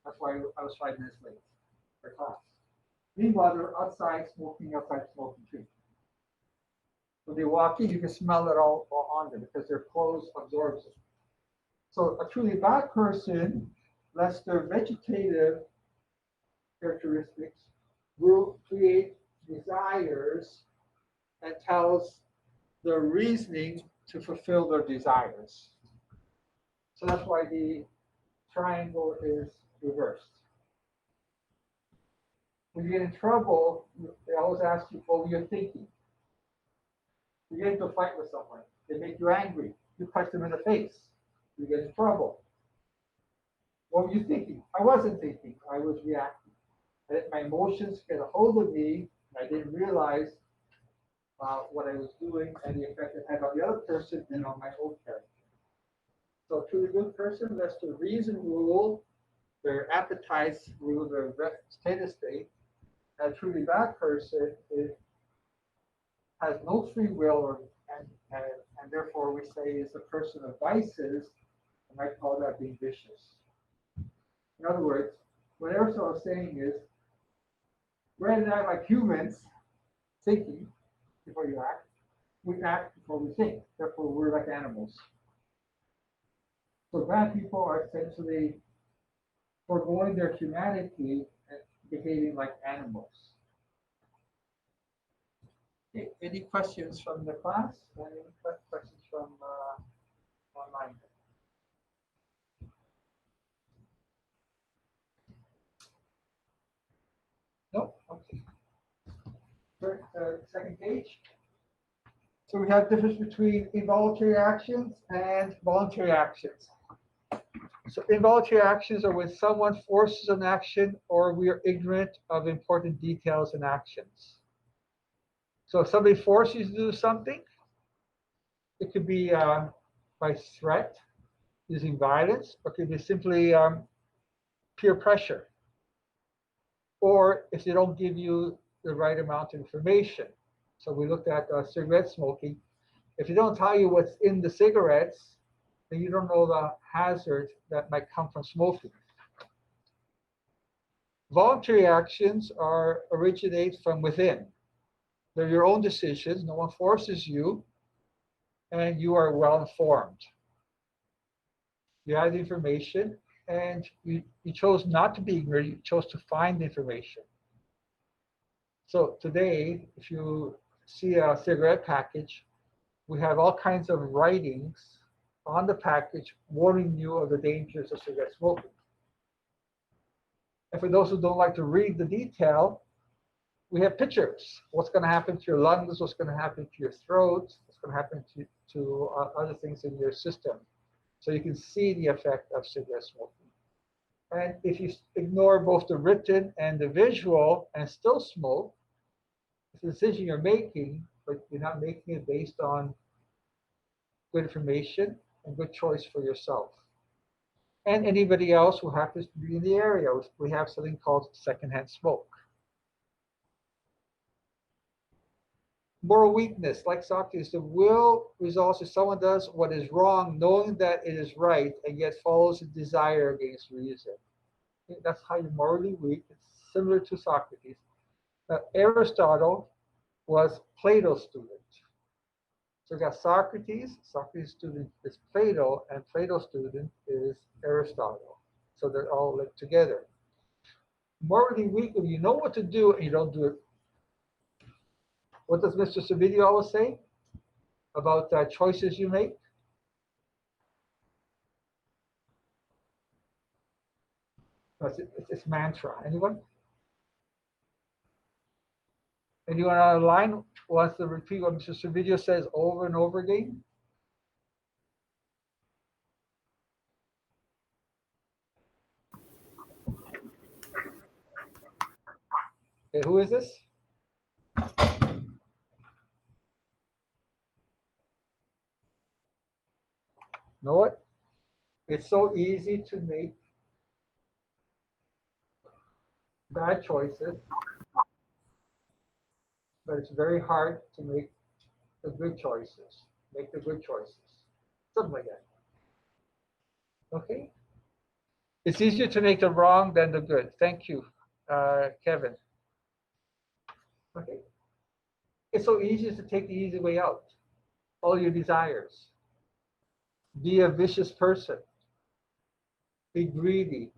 That's why I was 5 minutes late for class. Meanwhile, they're outside smoking too. When they walk in, you can smell it all on them because their clothes absorbs it. So a truly bad person, less their vegetative characteristics, will create desires and tells their reasoning to fulfill their desires. So that's why the triangle is reversed. When you get in trouble, they always ask you, what were you thinking? You get into a fight with someone, they make you angry, you punch them in the face, you get in trouble. What were you thinking? I wasn't thinking, I was reacting. And my emotions get a hold of me, and I didn't realize what I was doing and the effect it had on the other person and on my own character. So a truly good person lets the reason rule, their appetites rule their vegetative state. A truly bad person has no free will, and therefore we say is a person of vices, and I call that being vicious. In other words, what Aristotle is saying is, rather than like humans thinking before you act, we act before we think. Therefore, we're like animals. So bad people are essentially foregoing their humanity and behaving like animals. Okay, any questions from the class? Any questions from online? No? Okay. Second page. So we have difference between involuntary actions and voluntary actions. So involuntary actions are when someone forces an action or we are ignorant of important details and actions. So if somebody forces you to do something, it could be by threat, using violence, or it could be simply peer pressure. Or if they don't give you the right amount of information. So we looked at cigarette smoking. If they don't tell you what's in the cigarettes, then you don't know the hazard that might come from smoking. Voluntary actions originate from within. They're your own decisions. No one forces you, and you are well informed. You have the information, and you chose not to be ignorant. You chose to find the information. So today, if you see a cigarette package, we have all kinds of writings on the package warning you of the dangers of cigarette smoking. And for those who don't like to read the detail, we have pictures. What's going to happen to your lungs? What's going to happen to your throat? What's going to happen to other things in your system? So you can see the effect of cigarette smoking. And if you ignore both the written and the visual and still smoke, it's a decision you're making, but you're not making it based on good information and good choice for yourself. And anybody else who happens to be in the area. We have something called secondhand smoke. Moral weakness, like Socrates, the will results if someone does what is wrong, knowing that it is right, and yet follows a desire against reason. That's how you're morally weak. It's similar to Socrates. Aristotle was Plato's student. So we got Socrates, Socrates' student is Plato, and Plato's student is Aristotle. So they're all linked together. Morally weak when you know what to do and you don't do it. What does Mr. Savidio always say about choices you make? It's mantra. Anyone? Anyone on the line wants to repeat what Mr. Savidio says over and over again? Okay, who is this? Know what? It's so easy to make bad choices, but it's very hard to make the good choices. Make the good choices. Something like that. Okay? It's easier to make the wrong than the good. Thank you, Kevin. Okay? It's so easy to take the easy way out. All your desires. Be a vicious person. Be greedy.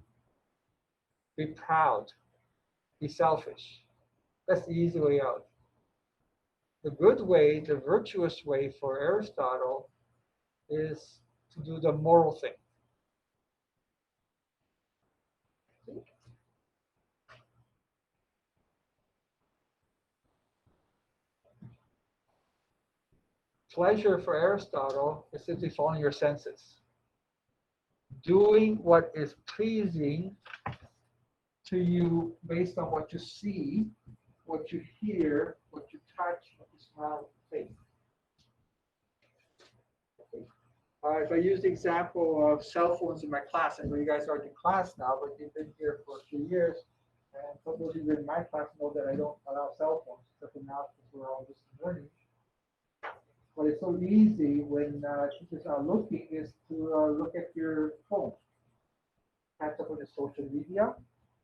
Be proud. Be selfish. That's the easy way out. The good way, the virtuous way for Aristotle is to do the moral thing. Pleasure for Aristotle is simply following your senses. Doing what is pleasing to you based on what you see, what you hear, what you touch, what you smell, taste. Okay. If I use the example of cell phones in my class, I know you guys aren't in class now, but you've been here for a few years, and some of you in my class know that I don't allow cell phones, except for now because we're all just learning. But it's so easy when teachers are looking is to look at your phone, catch up on the social media.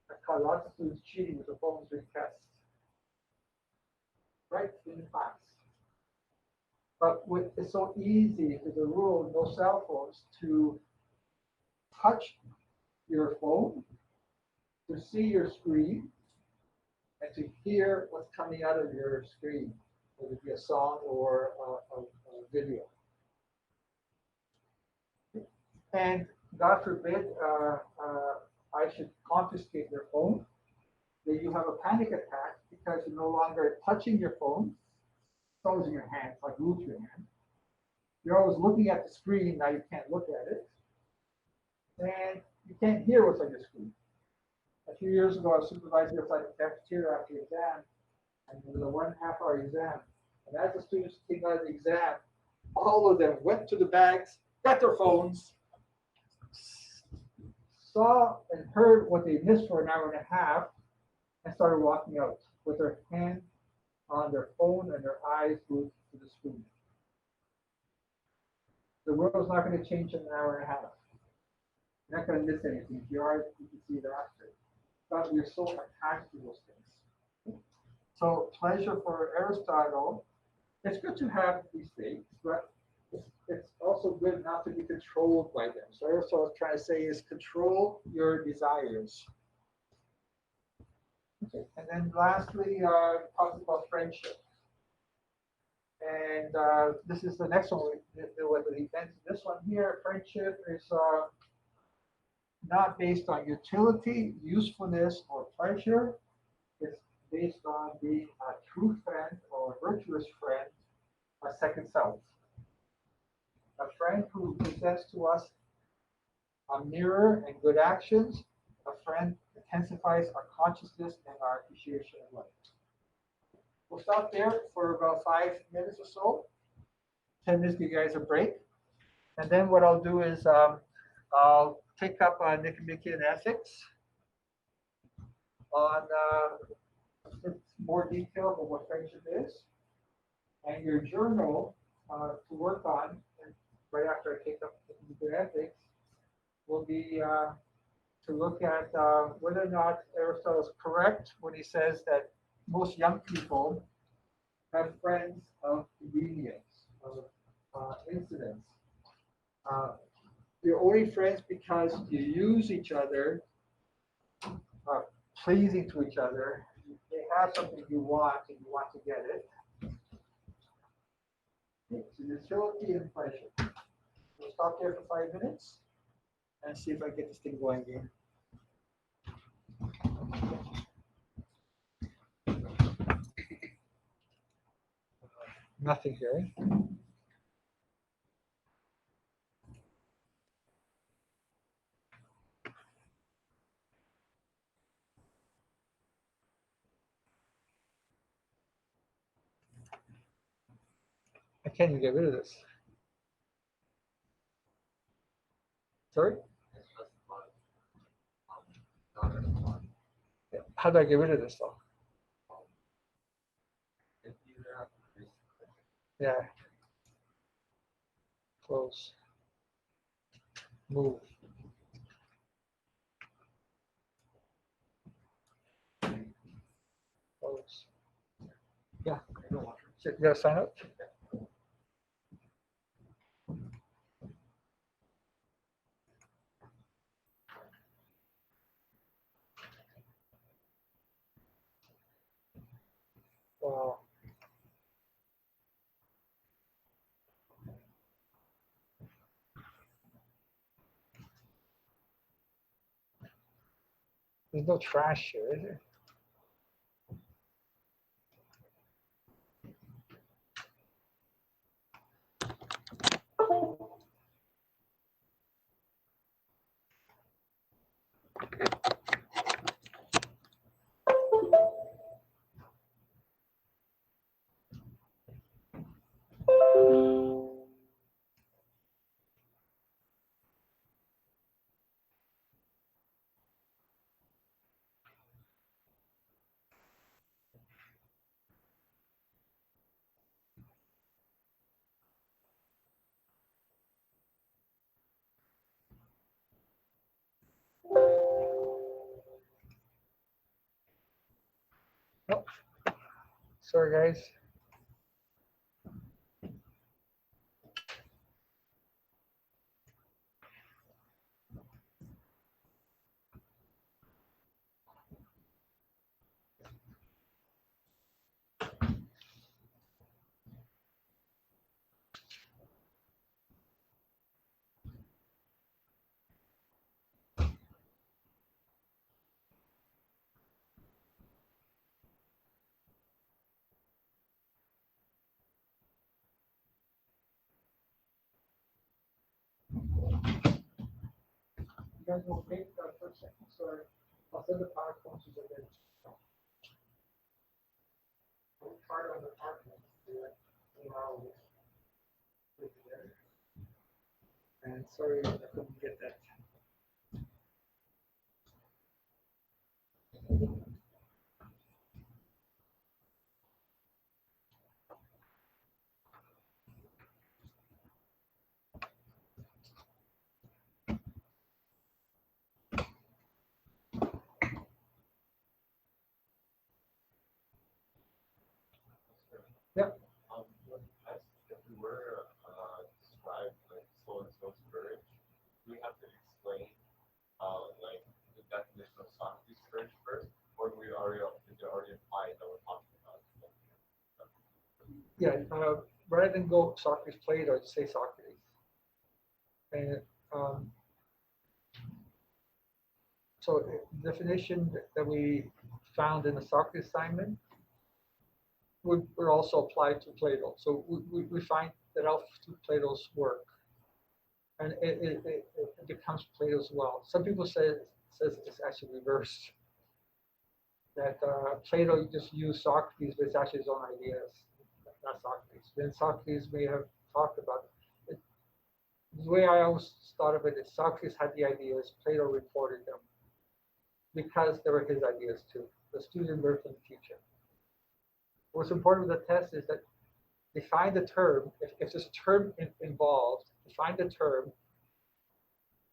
I caught lots of students cheating with the phones during tests, right, in class. But it's so easy, there's a rule, no cell phones, to touch your phone, to see your screen, and to hear what's coming out of your screen, whether it be a song or a video. And God forbid I should confiscate your phone, then you have a panic attack because you're no longer touching your phone. It's always in your hand, it's like glued to your hand. You're always looking at the screen, now you can't look at it. And you can't hear what's on your screen. A few years ago, I was supervising outside the cafeteria after the exam, and it was a 1.5 hour exam. And as the students came out of the exam, all of them went to the bags, got their phones, saw and heard what they missed for an hour and a half, and started walking out with their hand on their phone and their eyes glued to the screen. The world's not going to change in an hour and a half. You're not going to miss anything. If you are, you can see it after. But we're so attached to those things. So pleasure for Aristotle, it's good to have these things, but it's also good not to be controlled by them. So Aristotle is trying to say is control your desires. Okay. And then lastly, talks about friendship. And this is the next one. This one here, friendship is not based on utility, usefulness, or pleasure. It's based on being a true friend or virtuous friend, a second self. A friend who presents to us a mirror and good actions. A friend intensifies our consciousness and our appreciation of life. We'll stop there for about 5 minutes or so. 10 minutes, give you guys a break. And then what I'll do is I'll pick up on Nicomachean Ethics on more detail about what friendship is. And your journal to work on, and right after I take up Nicomachean Ethics, will be to look at whether or not Aristotle is correct when he says that most young people have friends of convenience, of incidents. Uh, you're only friends because you use each other, pleasing to each other. They have something you want and you want to get it. It's utility and pleasure. We'll stop there for 5 minutes and see if I get this thing going again. Nothing here. I can't even get rid of this. Sorry? It's just not as fun. How do I get rid of this though? It's either have to be Yeah. Close. Move. Close. Yeah. You gotta sign up? Wow. There's no trash here, is there? Oh, sorry guys. You guys will wait for a second. Sorry. I'll send the PowerPoint to the bench. We'll try on the PowerPoint. And sorry, I couldn't get that. Yeah. if we were describe like so and so courage, we have to explain like the definition of Socrates' courage first, or do we already did you already imply that we're talking about? Yeah. Rather than go Socrates played, or say Socrates. And so the definition that we found in the Socrates assignment would also apply to Plato. So we find that all to Plato's work, and it becomes Plato's well. Some people says it's actually reversed. That Plato just used Socrates, but it's actually his own ideas, not Socrates. Then Socrates may have talked about it. The way I always thought of it is Socrates had the ideas, Plato reported them because they were his ideas too. The student learned from the teacher. What's important with the test is that define the term. If there's a term involved, define the term.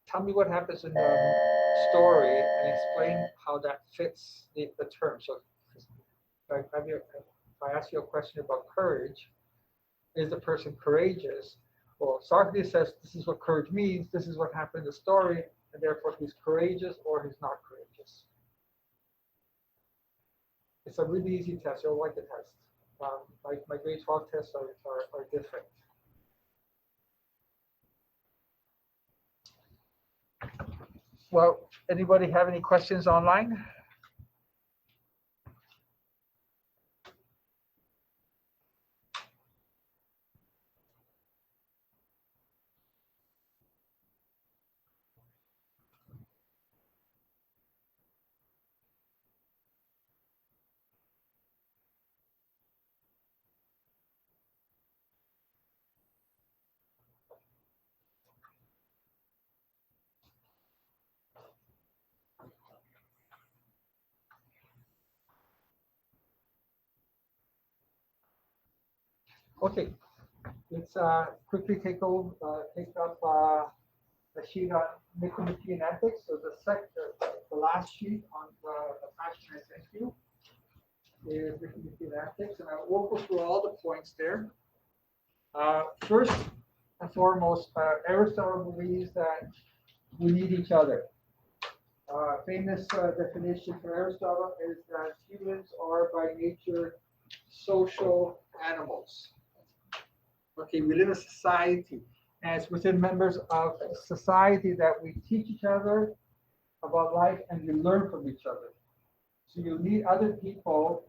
Tell me what happens in the story and explain how that fits the term. So if I ask you a question about courage, is the person courageous? Well, Socrates says this is what courage means, this is what happened in the story, and therefore he's courageous or he's not courageous. It's a really easy test. You'll like the test. My grade 12 tests are different. Well, anybody have any questions online? Okay, let's quickly take up the sheet on Nicomachean ethics. So the last sheet on the question I sent you is Nicomachean ethics, and I won't go through all the points there. First and foremost, Aristotle believes that we need each other. Famous definition for Aristotle is that humans are by nature social animals. Okay, we live in a society, and it's within members of society that we teach each other about life and we learn from each other. So you need other people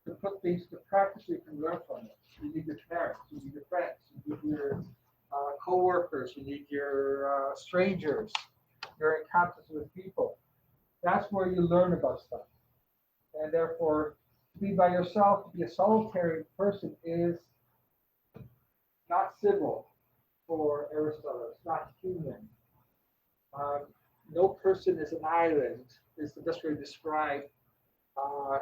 to put things to practice so you can learn from it. You need your parents, you need your friends, you need your co-workers, you need your strangers, your encounters with people. That's where you learn about stuff. And therefore, to be by yourself, to be a solitary person is not civil for Aristotle. It's not human. No person is an island, is the best way to describe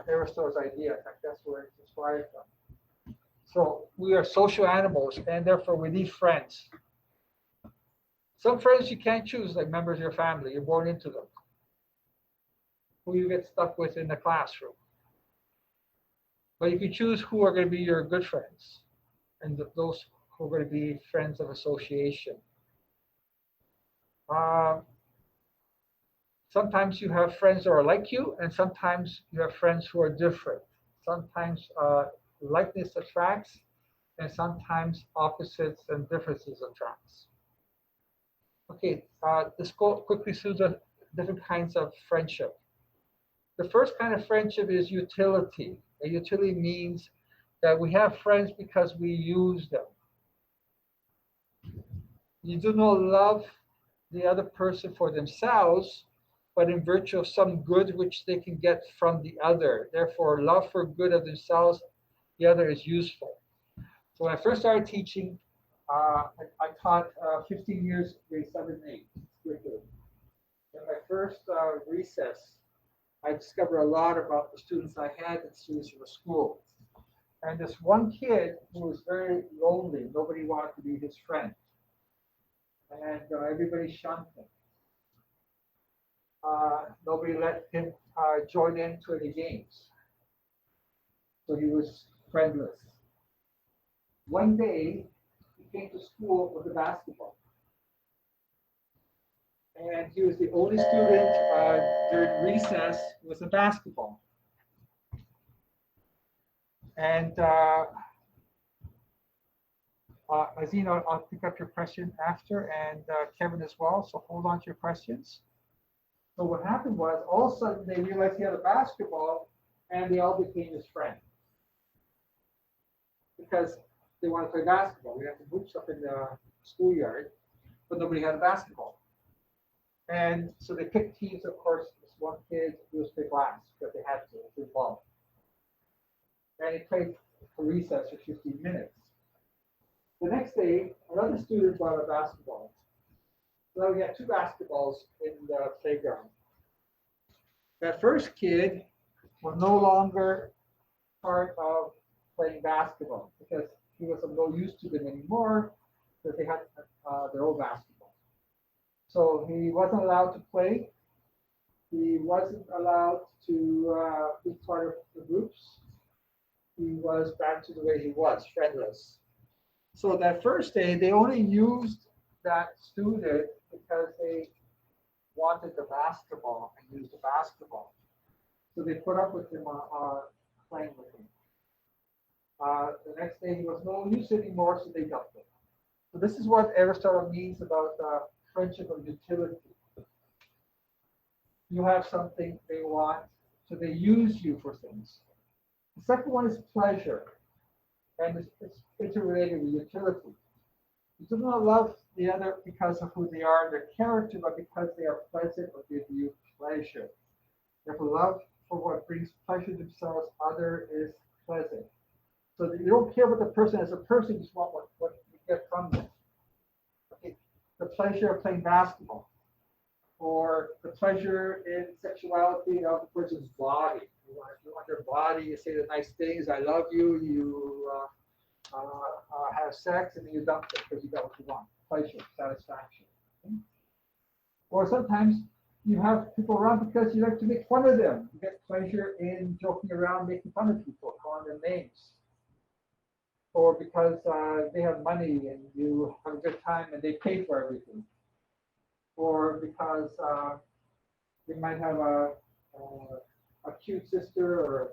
Aristotle's idea. In fact, that's where it's inspired from. So we are social animals, and therefore we need friends. Some friends you can't choose, like members of your family. You're born into them. Who you get stuck with in the classroom. But you can choose who are going to be your good friends, and those who are going to be friends of association. Sometimes you have friends who are like you, and sometimes you have friends who are different. Sometimes likeness attracts, and sometimes opposites and differences attracts. Okay, let's go quickly through the different kinds of friendship. The first kind of friendship is utility. A utility means that we have friends because we use them. You do not love the other person for themselves, but in virtue of some good which they can get from the other. Therefore, love for good of themselves, the other is useful. So when I first started teaching, I taught 15 years, grade 7 and 8. Curriculum. In my first recess, I discovered a lot about the students I had and students from the school. And this one kid who was very lonely, nobody wanted to be his friend. And everybody shunned him. Nobody let him join into any games. So he was friendless. One day, he came to school with a basketball. And he was the only student during recess with a basketball. And Azina, I'll pick up your question after, and Kevin as well. So hold on to your questions. So what happened was, all of a sudden, they realized he had a basketball, and they all became his friends because they wanted to play basketball. We had the hoops up in the schoolyard, but nobody had a basketball. And so they picked teams, of course, this one kid who was play glass, but they had to play ball. And he played for recess for 15 minutes. The next day, another student brought a basketball. So now we had two basketballs in the playground. That first kid was no longer part of playing basketball because he was of no use to them anymore because they had their own basketball. So he wasn't allowed to play. He wasn't allowed to be part of the groups. He was back to the way he was, friendless. So that first day, they only used that student because they wanted the basketball and used the basketball. So they put up with him playing with him. The next day, he was no use anymore, so they dumped him. So this is what Aristotle means about friendship of utility. You have something they want, so they use you for things. The second one is pleasure, and it's interrelated with utility. You do not love the other because of who they are, their character, but because they are pleasant or give you pleasure. Therefore, love for what brings pleasure to themselves, other is pleasant. So you don't care about the person as a person, you just want what you get from them. Okay. The pleasure of playing basketball, or the pleasure in sexuality of the person's body. You want their body, you say the nice things, I love you, you have sex, and then you dump it because you got what you want. Pleasure, satisfaction. Okay? Or sometimes you have people around because you like to make fun of them. You get pleasure in joking around, making fun of people, calling them names. Or because they have money and you have a good time and they pay for everything. Or because they might have a cute sister or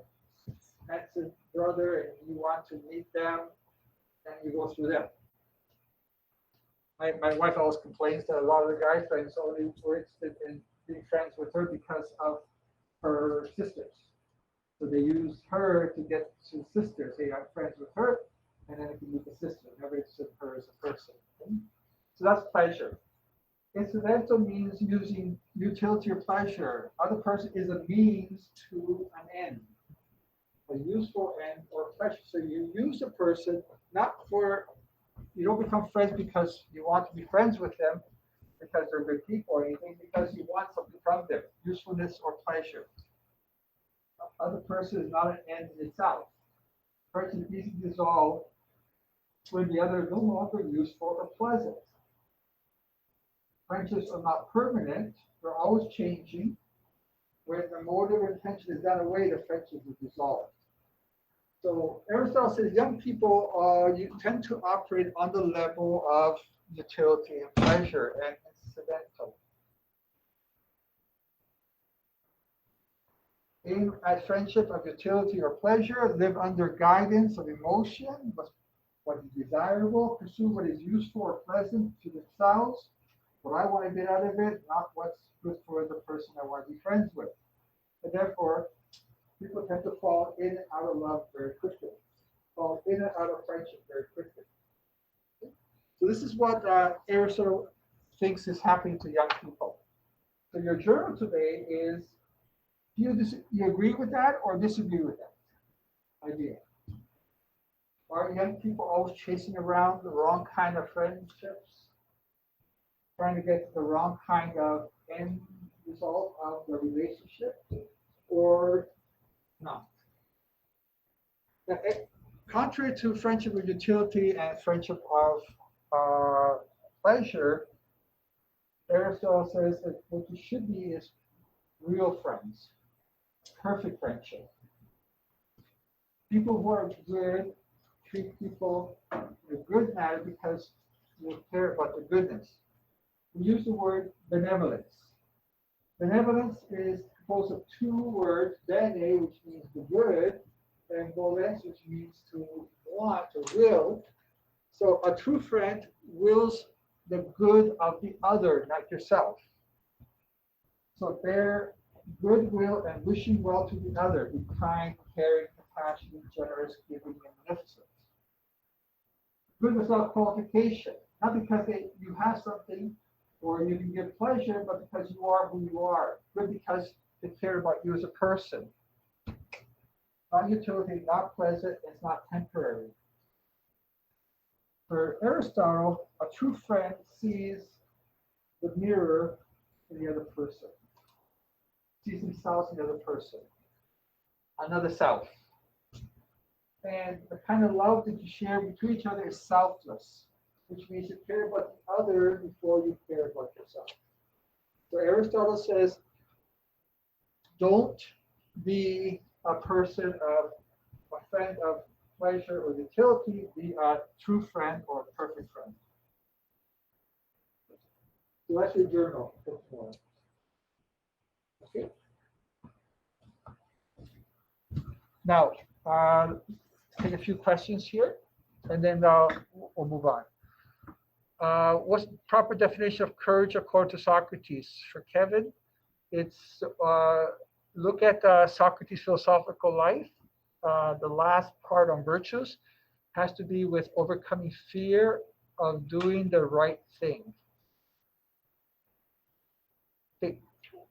handsome brother and you want to meet them and you go through them. My wife always complains that a lot of the guy friends only were interested in being friends with her because of her sisters. So they use her to get to the sister. Say, I'm friends with her, and then I can meet the sister. Never interested in her as a person. Okay? So that's pleasure. Incidental means using utility or pleasure. Other person is a means to an end, a useful end or pleasure. So you use a person not for, you don't become friends because you want to be friends with them because they're good people or anything, because you want something from them, usefulness or pleasure. Other person is not an end in itself. Person is easily dissolved when the other is no longer useful or pleasant. Friendships are not permanent, they're always changing. When the motive or intention is done away, the friendship is dissolved. So Aristotle says young people you tend to operate on the level of utility and pleasure and incidental. Aim at friendship of utility or pleasure, live under guidance of emotion, what is desirable, pursue what is useful or pleasant to themselves, what I want to get out of it, not what's good for the person I want to be friends with. And therefore, people tend to fall in and out of love very quickly, fall in and out of friendship very quickly. So this is what Aristotle thinks is happening to young people. So your journal today is, do you agree with that or disagree with that idea? Are young people always chasing around the wrong kind of friendships, trying to get to the wrong kind of end result of the relationship, or not? Now, contrary to friendship of utility and friendship of pleasure, Aristotle says that what you should be is real friends, perfect friendship. People who are good treat people in a good manner because you care about the goodness. We use the word benevolence. Benevolence is composed of two words, bene, which means the good, and volens, which means to want or will. So a true friend wills the good of the other, not yourself. So their goodwill and wishing well to the other, be kind, caring, compassionate, generous, giving, and beneficent. Good without qualification, not because you have something or you can give pleasure, but because you are who you are. Good because they care about you as a person. Not utility, not pleasant, it's not temporary. For Aristotle, a true friend sees the mirror in the other person, sees themselves in the other person, another self. And the kind of love that you share between each other is selfless, which means you care about the other before you care about yourself. So Aristotle says, don't be a person of a friend of pleasure or utility, be a true friend or a perfect friend. So that's your journal. Okay. Now, take a few questions here, and then we'll move on. What's the proper definition of courage according to Socrates? For Kevin, it's look at Socrates' philosophical life. The last part on virtues has to be with overcoming fear of doing the right thing.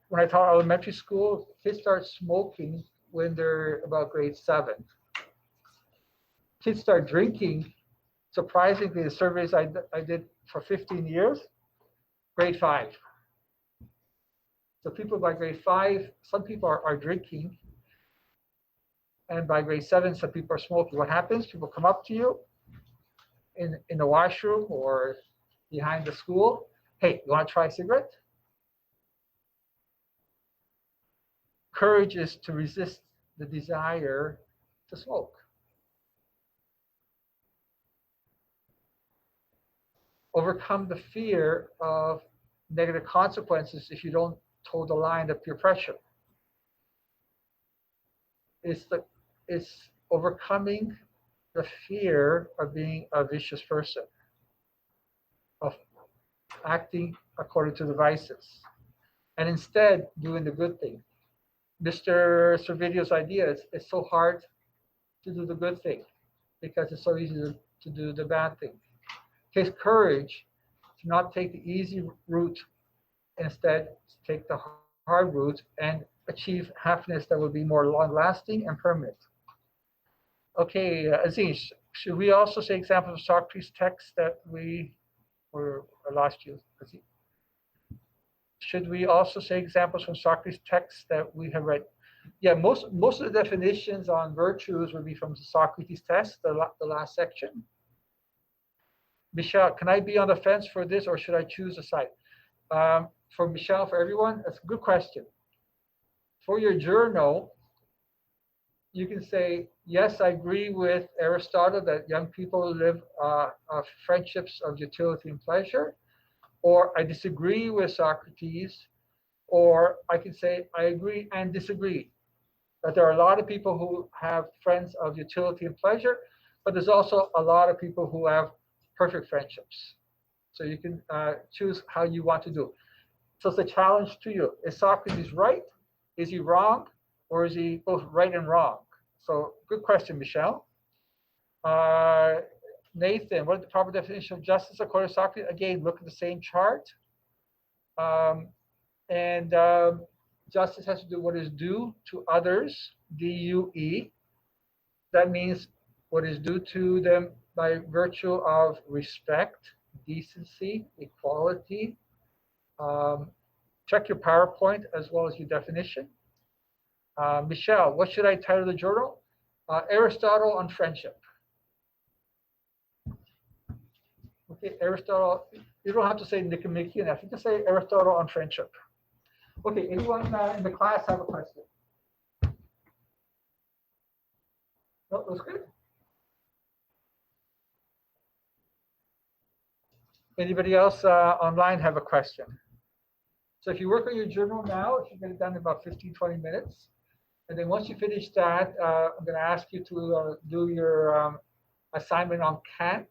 When I taught elementary school, kids start smoking when they're about grade 7. Kids start drinking, surprisingly, the surveys I did for 15 years, grade 5. So people by grade 5, some people are drinking, and by grade 7, some people are smoking. What happens? People come up to you in the washroom or behind the school. Hey, you want to try a cigarette? Courage is to resist the desire to smoke. Overcome the fear of negative consequences if you don't toe the line of peer pressure. It's overcoming the fear of being a vicious person, of acting according to the vices, and instead doing the good thing. Mr. Servidio's idea is it's so hard to do the good thing because it's so easy to do the bad thing. It takes courage to not take the easy route, instead take the hard route and achieve happiness that will be more long-lasting and permanent. Okay, Aziz, should we also say examples of Socrates' texts that we were lost you? Aziz? Should we also say examples from Socrates' texts that we have read? Yeah, most of the definitions on virtues would be from Socrates' text, the last section. Michelle, can I be on the fence for this, or should I choose a side? For Michelle, for everyone, that's a good question. For your journal, you can say, yes, I agree with Aristotle that young people live friendships of utility and pleasure, or I disagree with Socrates, or I can say, I agree and disagree. That there are a lot of people who have friends of utility and pleasure, but there's also a lot of people who have perfect friendships. So you can choose how you want to do. So it's a challenge to you. Is Socrates right? Is he wrong? Or is he both right and wrong? So good question, Michelle. Nathan, what is the proper definition of justice according to Socrates? Again, look at the same chart. Justice has to do what is due to others, D-U-E. That means what is due to them by virtue of respect, decency, equality. Check your PowerPoint as well as your definition. Michelle, what should I title the journal? Aristotle on friendship. Okay, Aristotle, you don't have to say Nicomachean, you can say Aristotle on friendship. Okay, anyone in the class have a question? No, that's good. Anybody else online have a question? So if you work on your journal now, you can get it done in about 15, 20 minutes. And then once you finish that, I'm going to ask you to do your assignment on Kant.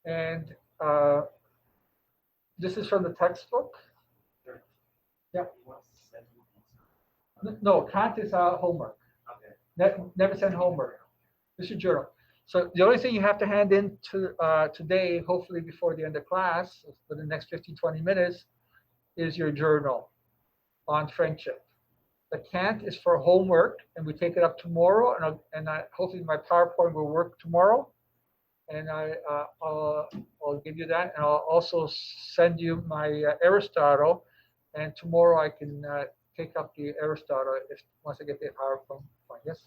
And this is from the textbook. Sure. Yeah. You want to send No, can't is homework. Okay. Never send homework. This is your journal. So the only thing you have to hand in to today, hopefully before the end of class, for the next 15, 20 minutes, is your journal on friendship. The can't is for homework, and we take it up tomorrow, and hopefully my PowerPoint will work tomorrow, and I'll give you that, and I'll also send you my Aristotle, and tomorrow I can take up the Aristotle if once I get the PowerPoint. Yes.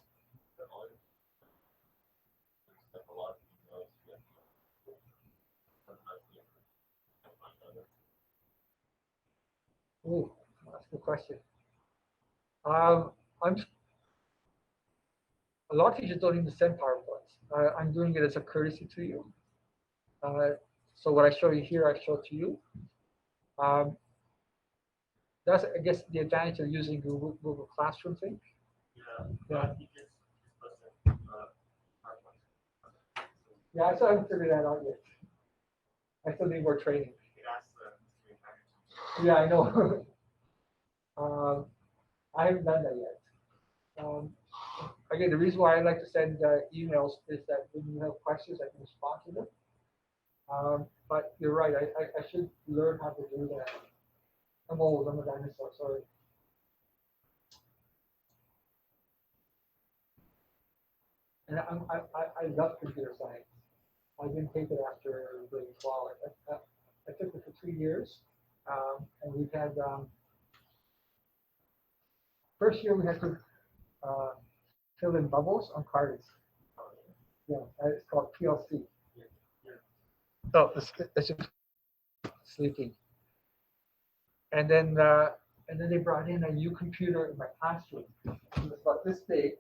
Ooh, that's a good question. I'm a lot of teachers don't even send PowerPoints. I'm doing it as a courtesy to you. Uh, so what I show you here, I show to you. Um, that's, I guess, the advantage of using Google Classroom thing. Yeah. Yeah, I still haven't figured that out yet. I still need more training. Yeah, I know. I haven't done that yet. Again, the reason why I like to send emails is that when you have questions, I can respond to them. But you're right, I should learn how to do that. I'm old, I'm a dinosaur, sorry. And I love computer science. I didn't take it after grade 12. I took it for 2 years. And we've had, first year we had to uh, fill in bubbles on cards. Yeah, it's called PLC. Oh, it's just sleeping. And then they brought in a new computer in my classroom. It was about this big,